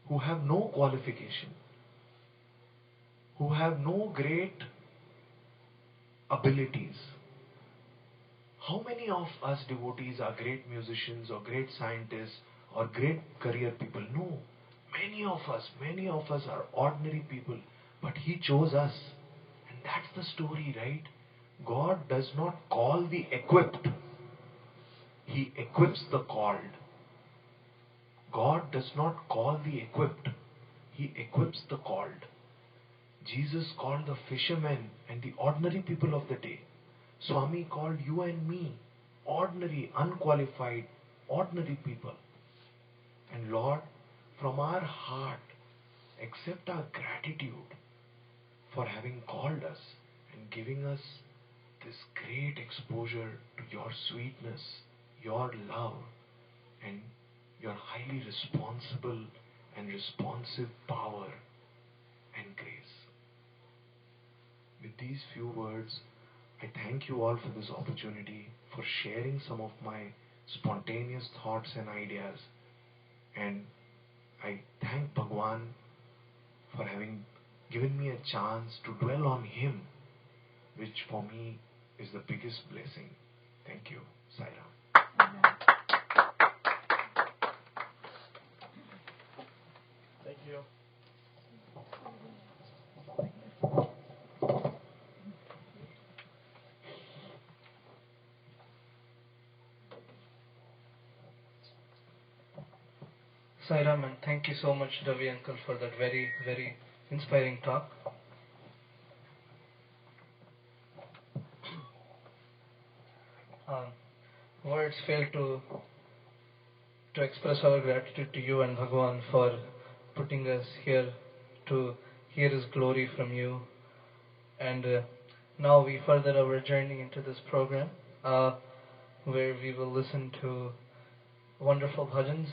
who have no qualification, who have no great abilities. How many of us devotees are great musicians or great scientists or great career people. No, many of us are ordinary people, but He chose us. And that's the story, right? God does not call the equipped. He equips the called. God does not call the equipped. He equips the called. Jesus called the fishermen and the ordinary people of the day. Swami called you and me ordinary, unqualified, ordinary people. And Lord, from our heart, accept our gratitude for having called us and giving us this great exposure to your sweetness, your love, and your highly responsible and responsive power and grace. With these few words, I thank you all for this opportunity, for sharing some of my spontaneous thoughts and ideas. And I thank Bhagawan for having given me a chance to dwell on Him, which for me is the biggest blessing. Thank you. Sai Ram. Thank you. Sai Ram, and thank you so much, Ravi Uncle, for that very, very inspiring talk. Words fail to express our gratitude to you and Bhagawan for putting us here to hear His glory from you. And now we further our journey into this program, where we will listen to wonderful bhajans.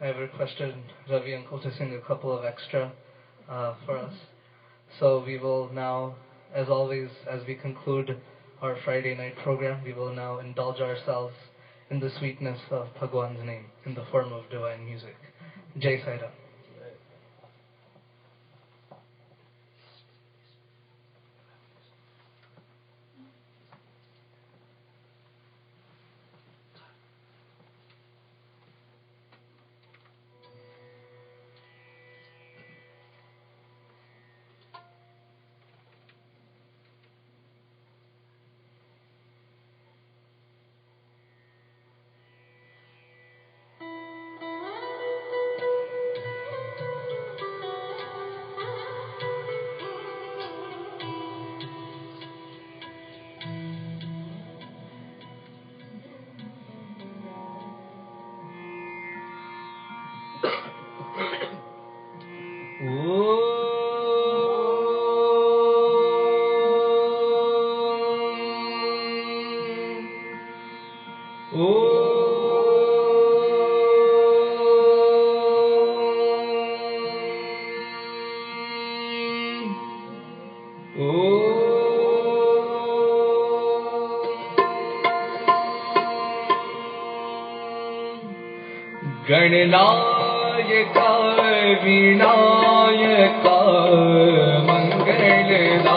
I have requested Ravi Uncle to sing a couple of extra for us. So we will now, as always, as we conclude our Friday night program, we will now indulge ourselves in the sweetness of Bhagwan's name in the form of divine music. Jai Sai Ram. गणनायका Vinayaka मंगलदायका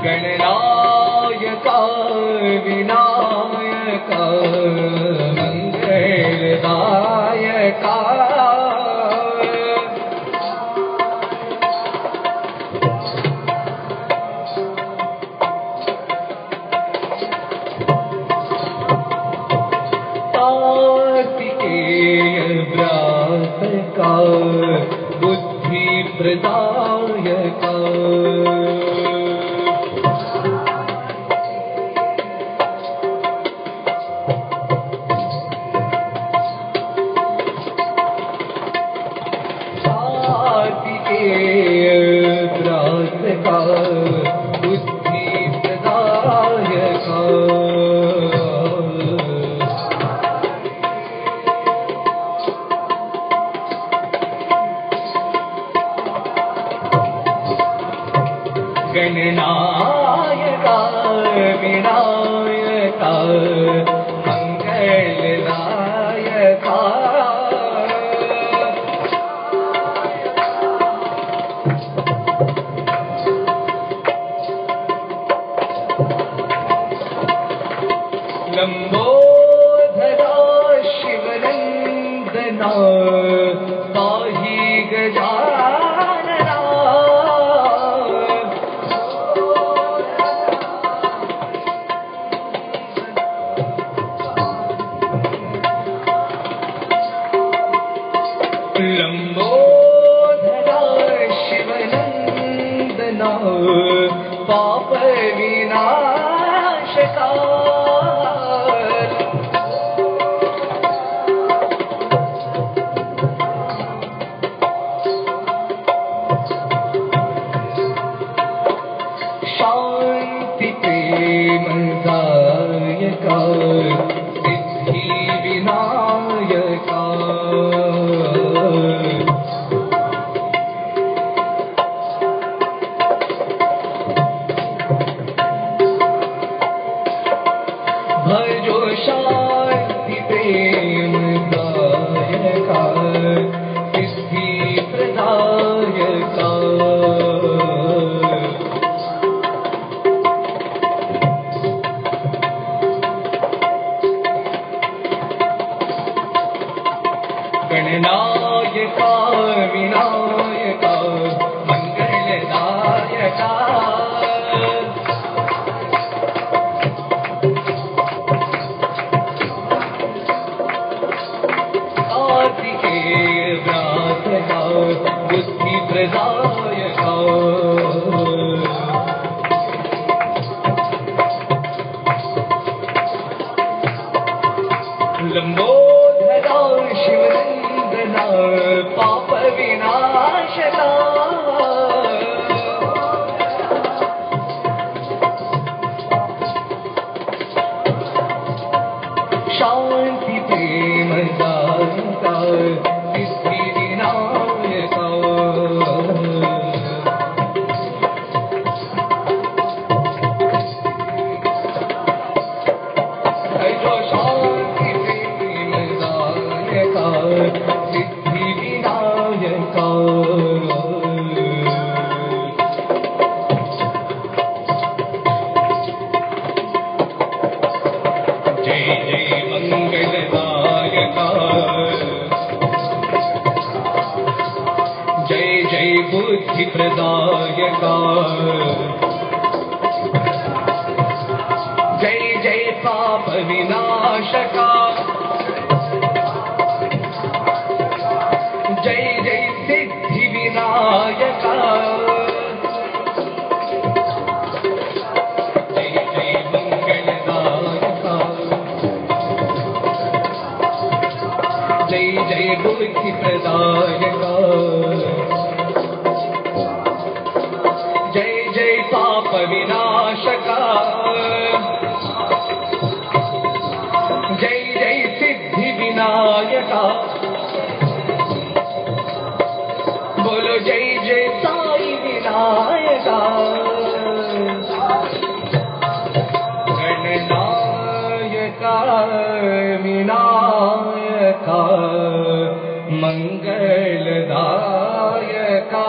गणनायका Vinayaka मंगलदायका बुद्धि प्रदायका कार्तिकेय प्रातका बुद्धि प्रदायका गणनायका विनायका मंगलदायका गजानना लंबोदरा शिवनंदना पाप विनाशका शांति प्रेमदायका सिद्धि विनायका भजो शांति प्रेमदायका सिद्धि प्रदायका गणनायका विनायका मंगलदायका कार्तिकेय व्रातका बुद्धि प्रदायका लंबोदरा शिवनंदना पाप विनाशका शांति प्रेमदायका सिद्धि विनायका जो शांति प्रेमदायका सिद्धि विनायका जय जय मंगलदायका जय जय बुद्धि प्रदायका जय जय पाप विनाशका जय जय सिद्धि विनायका जय जय मंगलदायका जय जय बुद्धि प्रदायका जय जय पाप विनाशका जय जय सिद्धि विनायका बोलो जय जय साई विनायका गणनायका विनायका मंगलदायका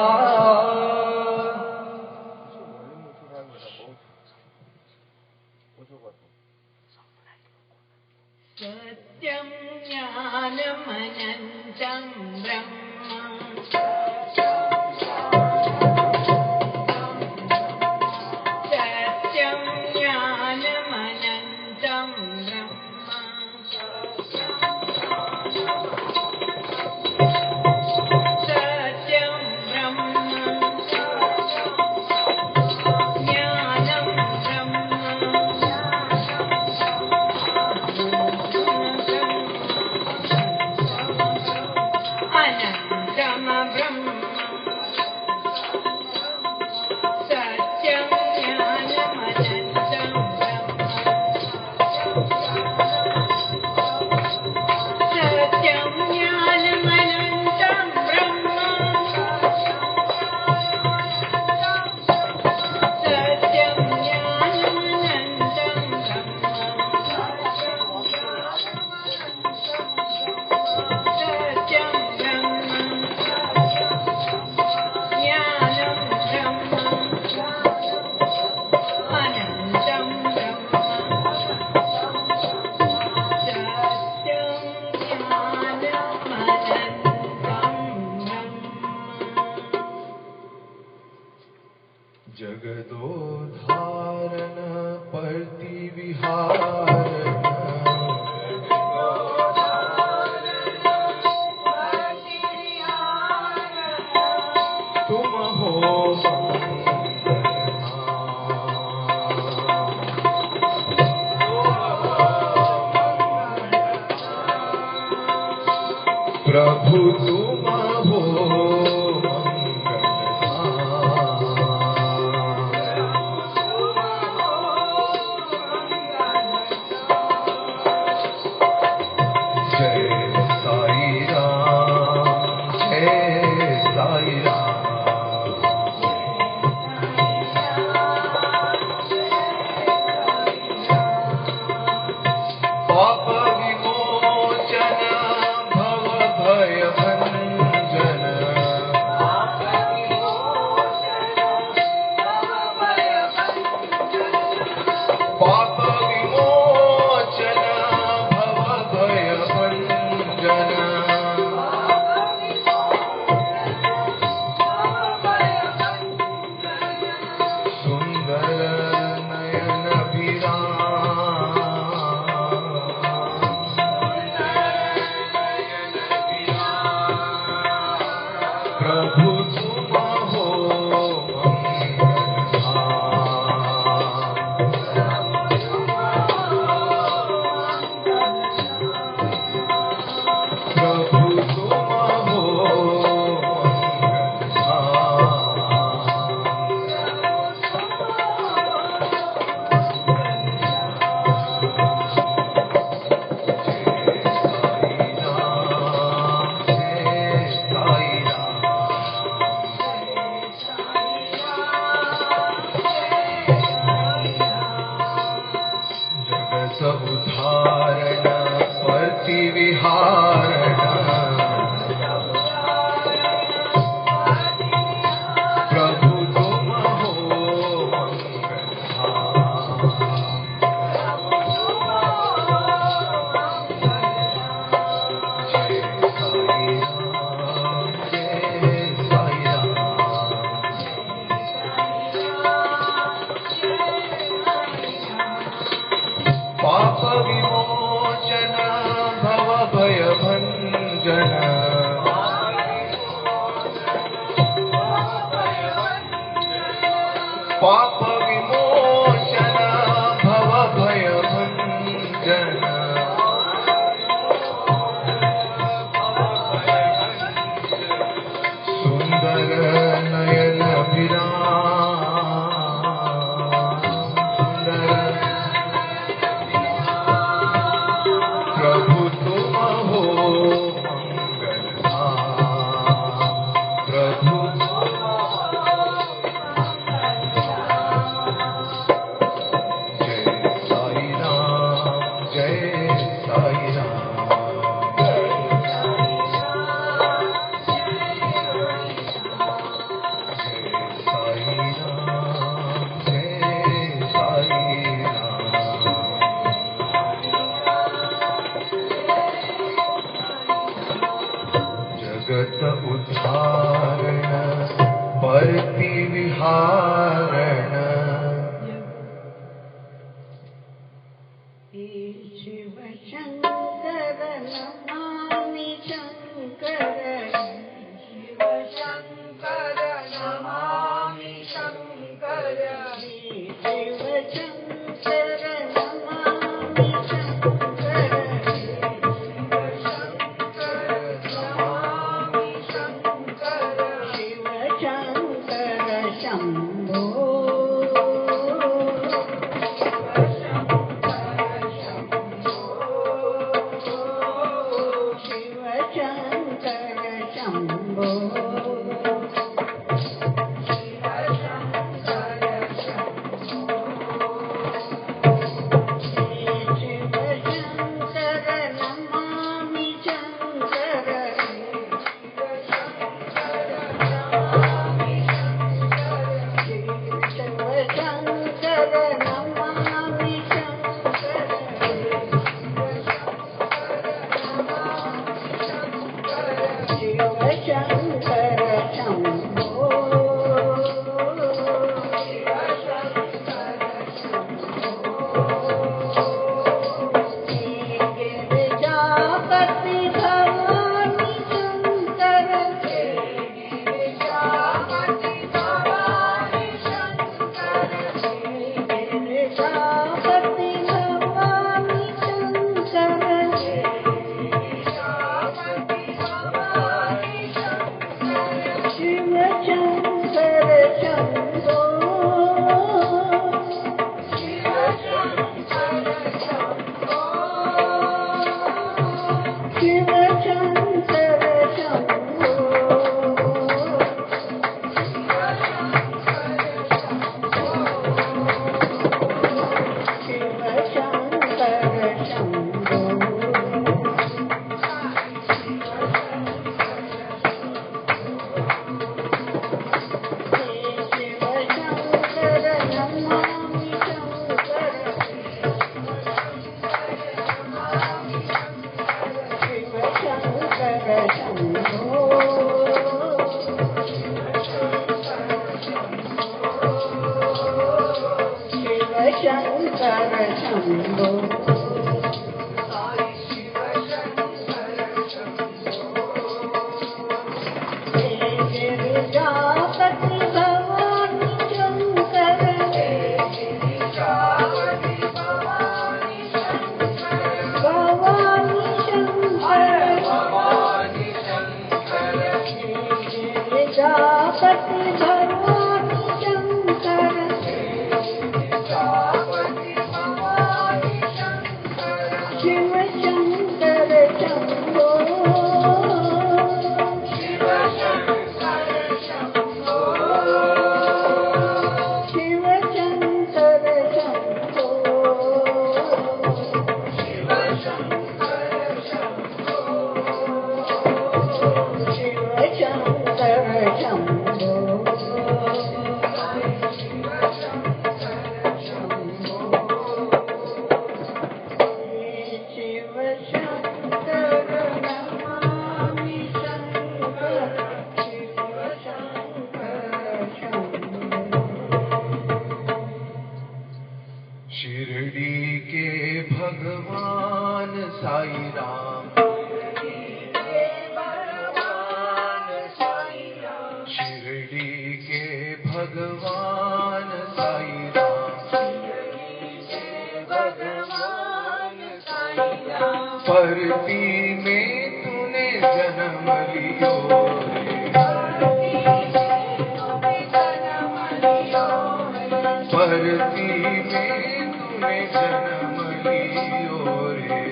सत्यं ज्ञानमनन्तं ब्रह्म सत्यं ज्ञानमनन्तं ब्रह्म सत्यं ब्रह्म ज्ञानं ब्रह्म अनन्तं ब्रह्म सत्यं ज्ञानमनन्तं ब्रह्म सत्यं ज्ञानमनन्तं ब्रह्म सत्यं ज्ञानमनन्तं ब्रह्म सत्यं ब्रह्म जगदोधारण प्रतिविहारण तुम हो प्रभु तुम हो शम्भो गिरिजापति भवानी शंकर भवानी शंकर गिरिजापति भवानी शंकर शिव शंकर शंभो शिव शंकर शंभो शिव शंकर शंभो शिव शंकर शंभो शिव शंकर नमामि शंकर शिव शंकर शिरडी के भगवान साई राम शिरडी के भगवान साई राम परती में तूने जन्म लियो परती में तूने जन्म लियो रे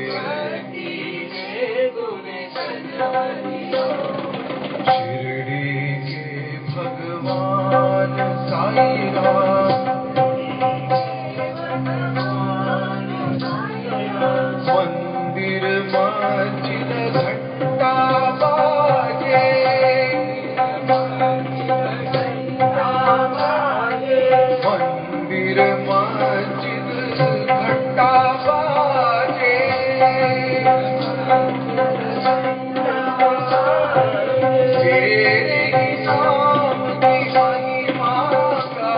शिरडी के भगवान साई राम मंदिर मस्जिद घंटा बाजे मंदिर मस्जिद घंटा बाजे तेरे ही नाम की महिमा का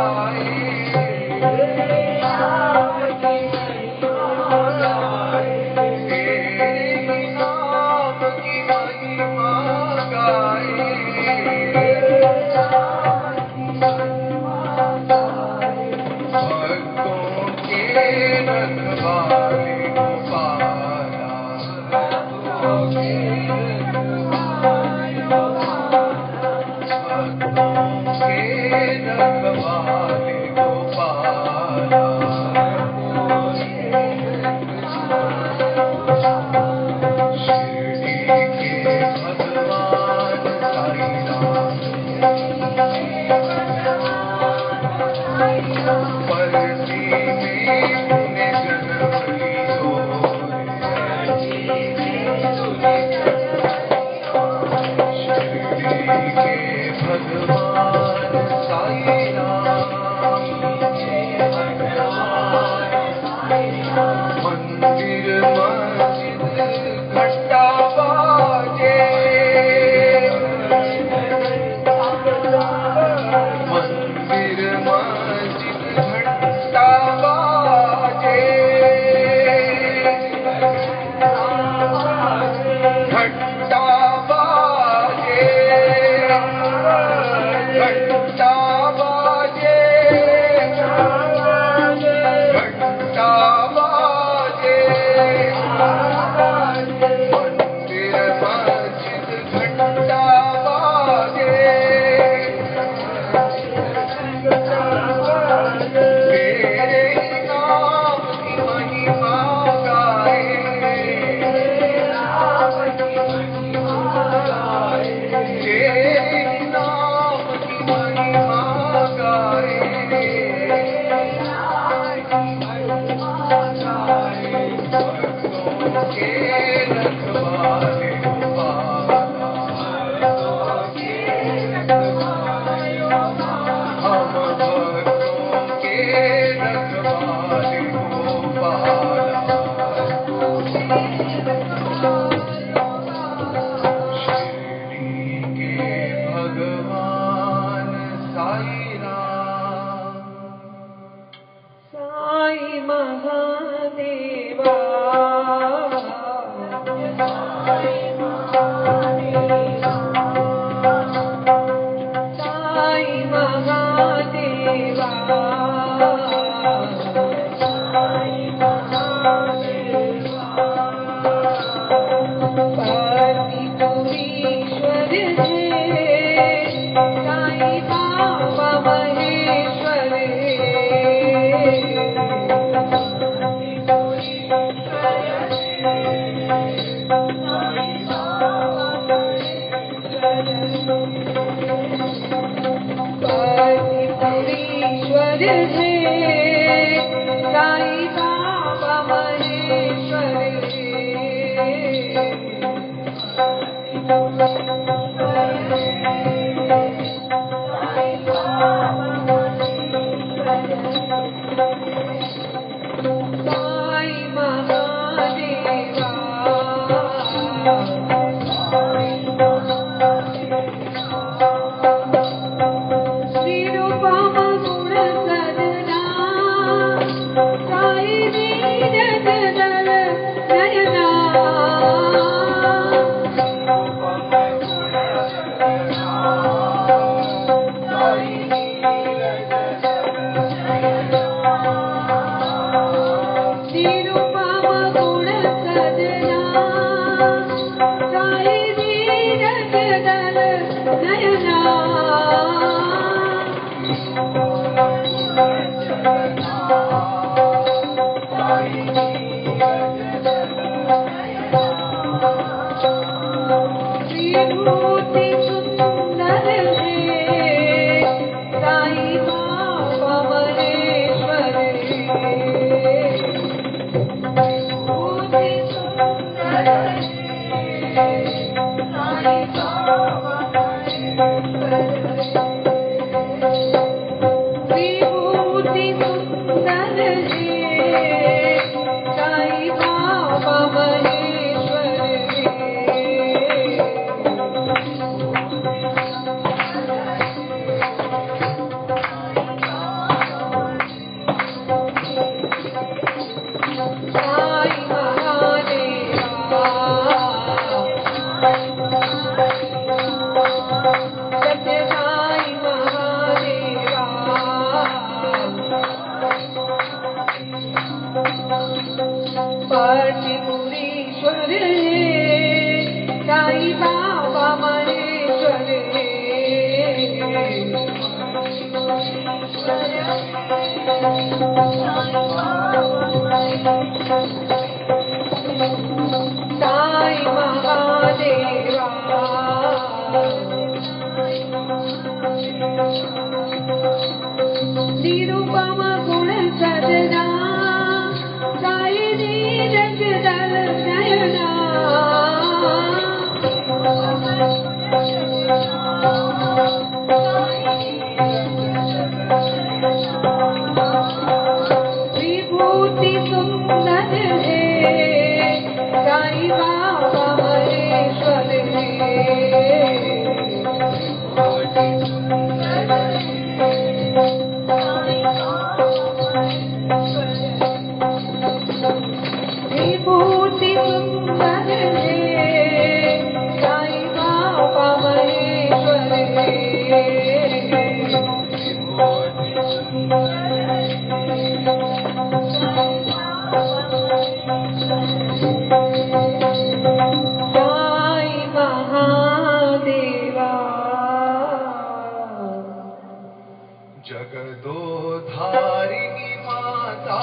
जगदोधारिणी माता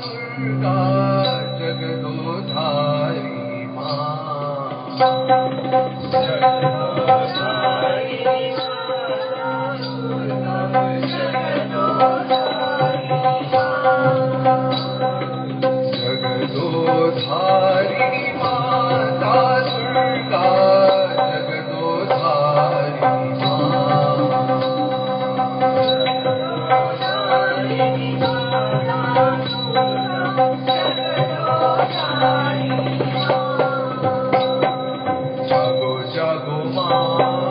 दुर्गा जगदोधारिणी माँ जगदोधारिणी माता दुर्गा जागो जागो माँ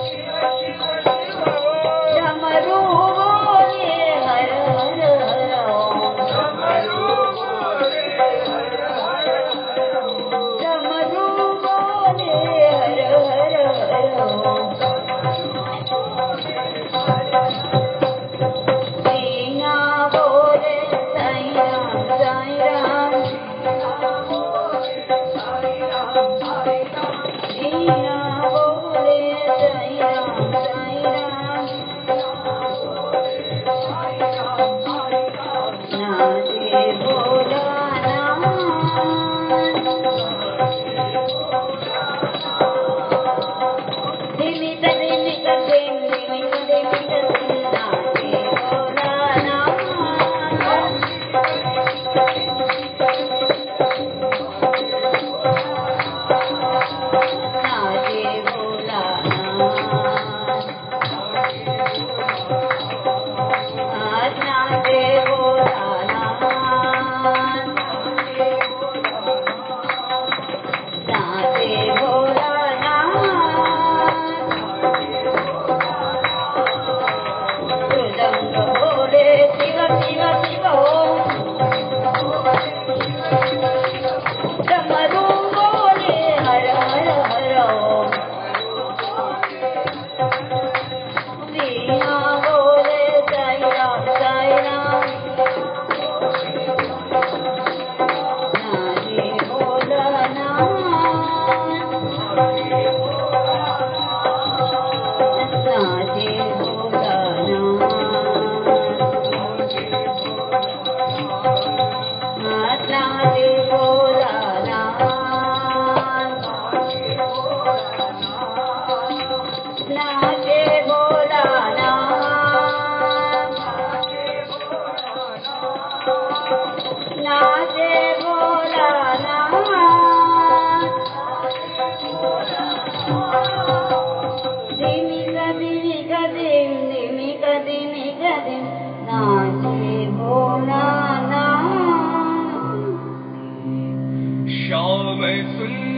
Shiva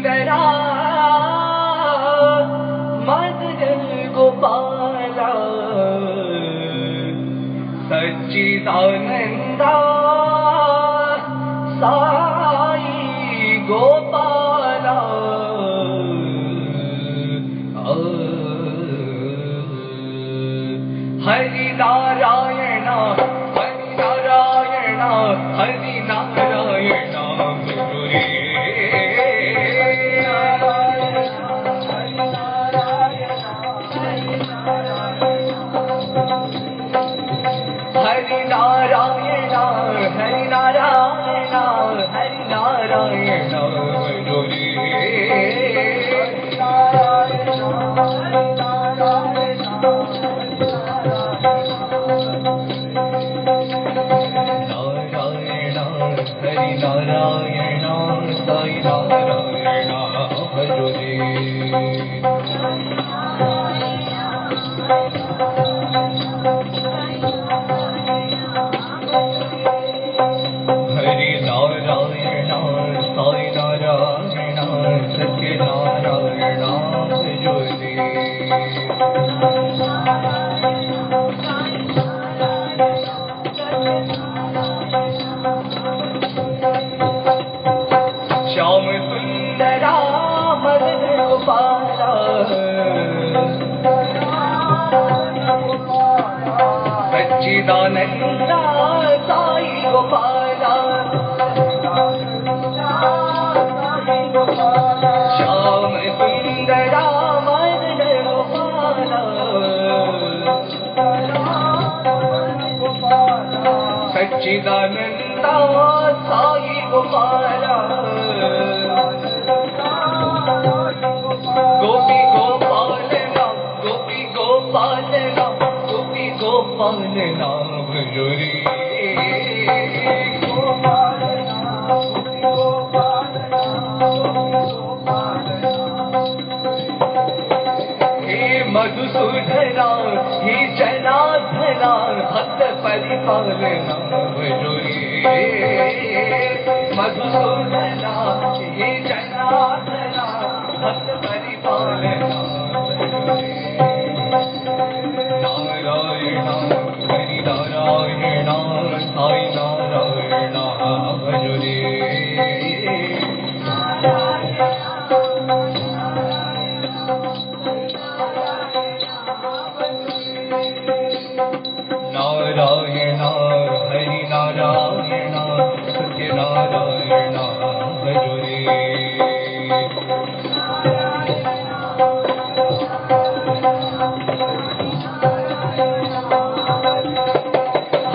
सुंदरा मदन गोपाला सच्चिदानंदा साई गोपाला हरि नारायण हरि नारायण हरि नारायण गुरु रे हरि नारायण हरि नारायण हरि नारायण गुरु रे हरि नारायण साई नारायण भजो रे हरि नारायण साई नारायण सत्य नारायण भजो रे श्याम सुंदरा मदन गोपाला सच्चिदानंदा साई गोपाला श्याम सुंदरा मदन गोपाला सच्चिदानंदा साई गोपाला गोपी गोपालना गोपी गोपालना गोपी गोपालना भजो रे हे मधुसूदना हे जनार्दना भक्त परिपालना भजो रे मधुसूदना हे जनार्दना भक्त परिपालना नारायण हरि नारायण साई नारायण भजो रे नारायण हरि नारायण सत्य नारायण भजो रे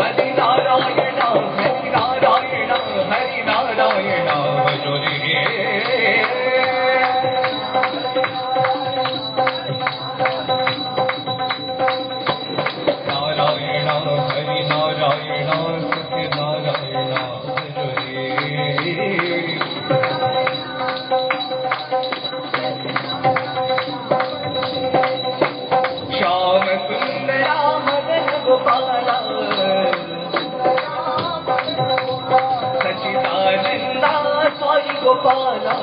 हरि नारायण हरि नारायण हरि नारायण भजो रे नारायण हरि नारायण सत्य नारायण भजो रे श्याम सुंदरा मदन गोपाला सच्चिदानंदा साई गोपाला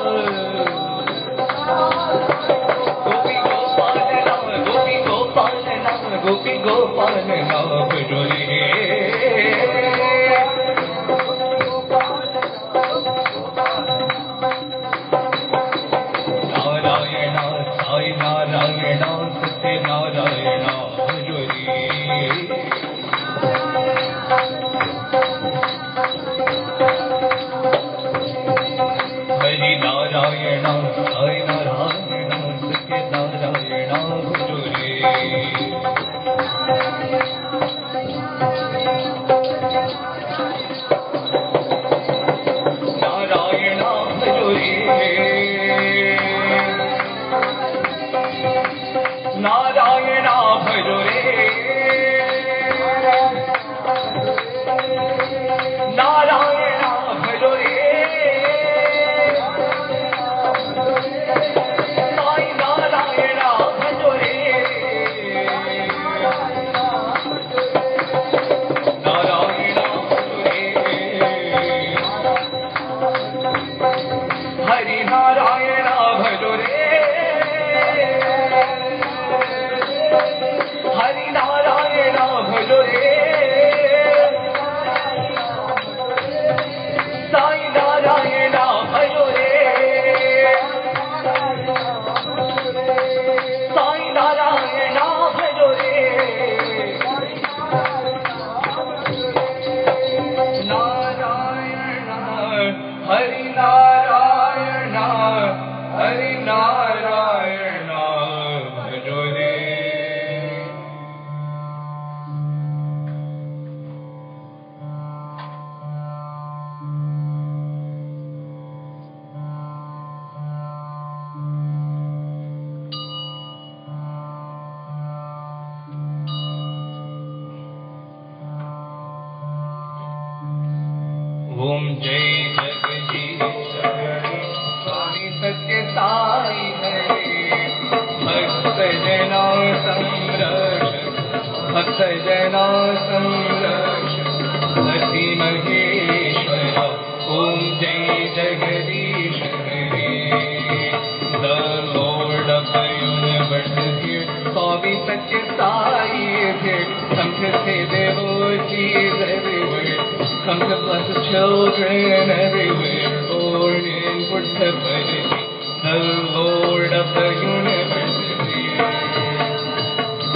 गोपी गोपालना गोपी गोपालना गोपी गोपालना भजो रे नारायण साई नारायण सत्य नारायण भजो रे हरि नारायण साई नारायण सत्य नारायण भजो रे नारायण भजो रे नारायण भजो रे नारायण भजो रे Hari Narayana, Hari Narayana, bhajo re. Om Jai Jagadish Hare, Swami Sathya Sai Hare, Bhakta Jana Samrakshak, Bhakta Jana Samrakshak, Ati Maheshwara, Om Jai Jagadish Hare. The Lord of the universe is here, Swami Sathya Sai is here, come to say devotees everywhere. Come to bless the children everywhere, born in Puttaparthi. The Lord of the universe is here.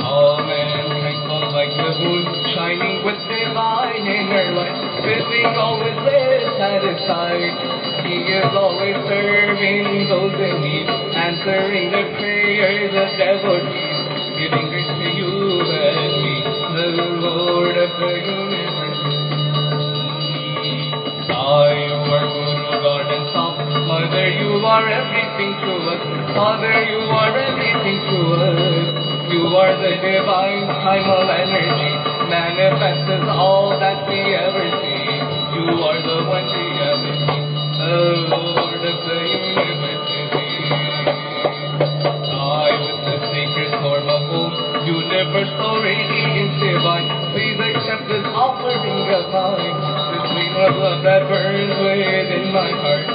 All men thankful like the moon, shining with divine inner light, feeling always well satisfied. He is always serving those in need, answering the prayers of devotees, giving grace to you and me. The Lord of the universe. You are Guru, God and Son. Mother, you are everything to us. Father, you are everything to us. You are the divine primal energy, manifests as all that we ever see. You are the one we ever see. The Lord of the universe is here. I, with the sacred form of Om, universal radiance divine, please accept this offering of mine. Of love that burns within my heart,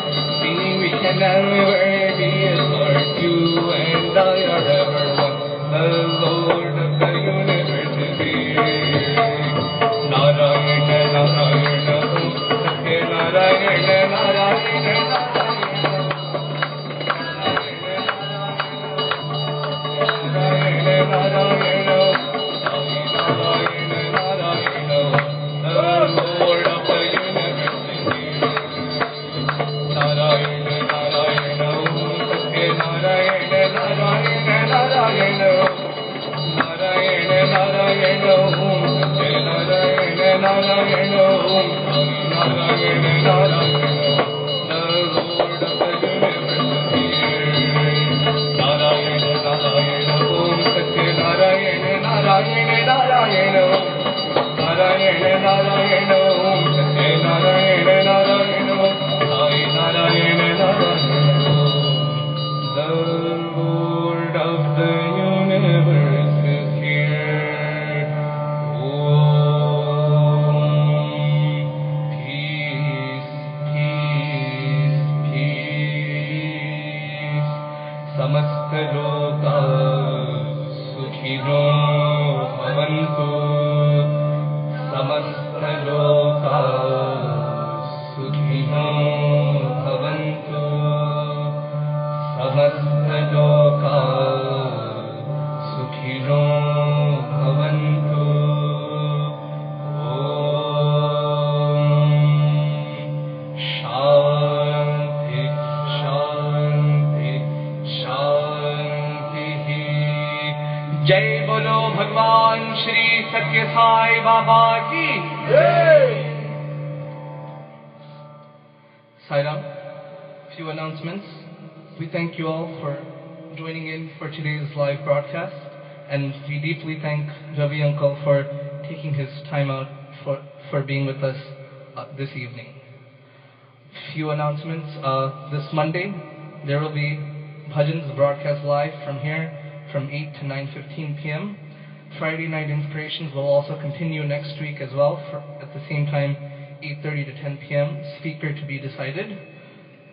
meaning we can never be apart. You and I are ever one. The Lord of the universe is here. Narayana, Narayana, Sathya Narayana, Narayana, Narayana, Narayana, जय बोलो भगवान श्री सत्य साई बाबा की जय। Sairam, few announcements. We thank you all for joining in for today's live broadcast, and we deeply thank Ravi Uncle for taking his time out for being with us this evening. Few announcements. This Monday, there will be Bhajans broadcast live from here from 8 to 9:15 p.m. Friday night inspirations will also continue next week as well, at the same time, 8:30 to 10 p.m. Speaker to be decided.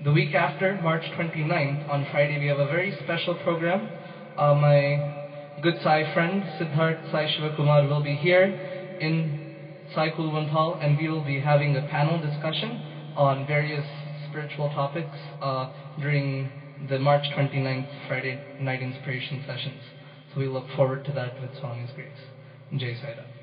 The week after, March 29th, on Friday, we have a very special program. My good Sai friend, Siddharth Sai Sivakumar, will be here in Sai Kulwant Hall, and we will be having a panel discussion on various spiritual topics during the March 29th Friday night inspiration sessions. So we look forward to that with Swami's grace. Jai Sai Ram.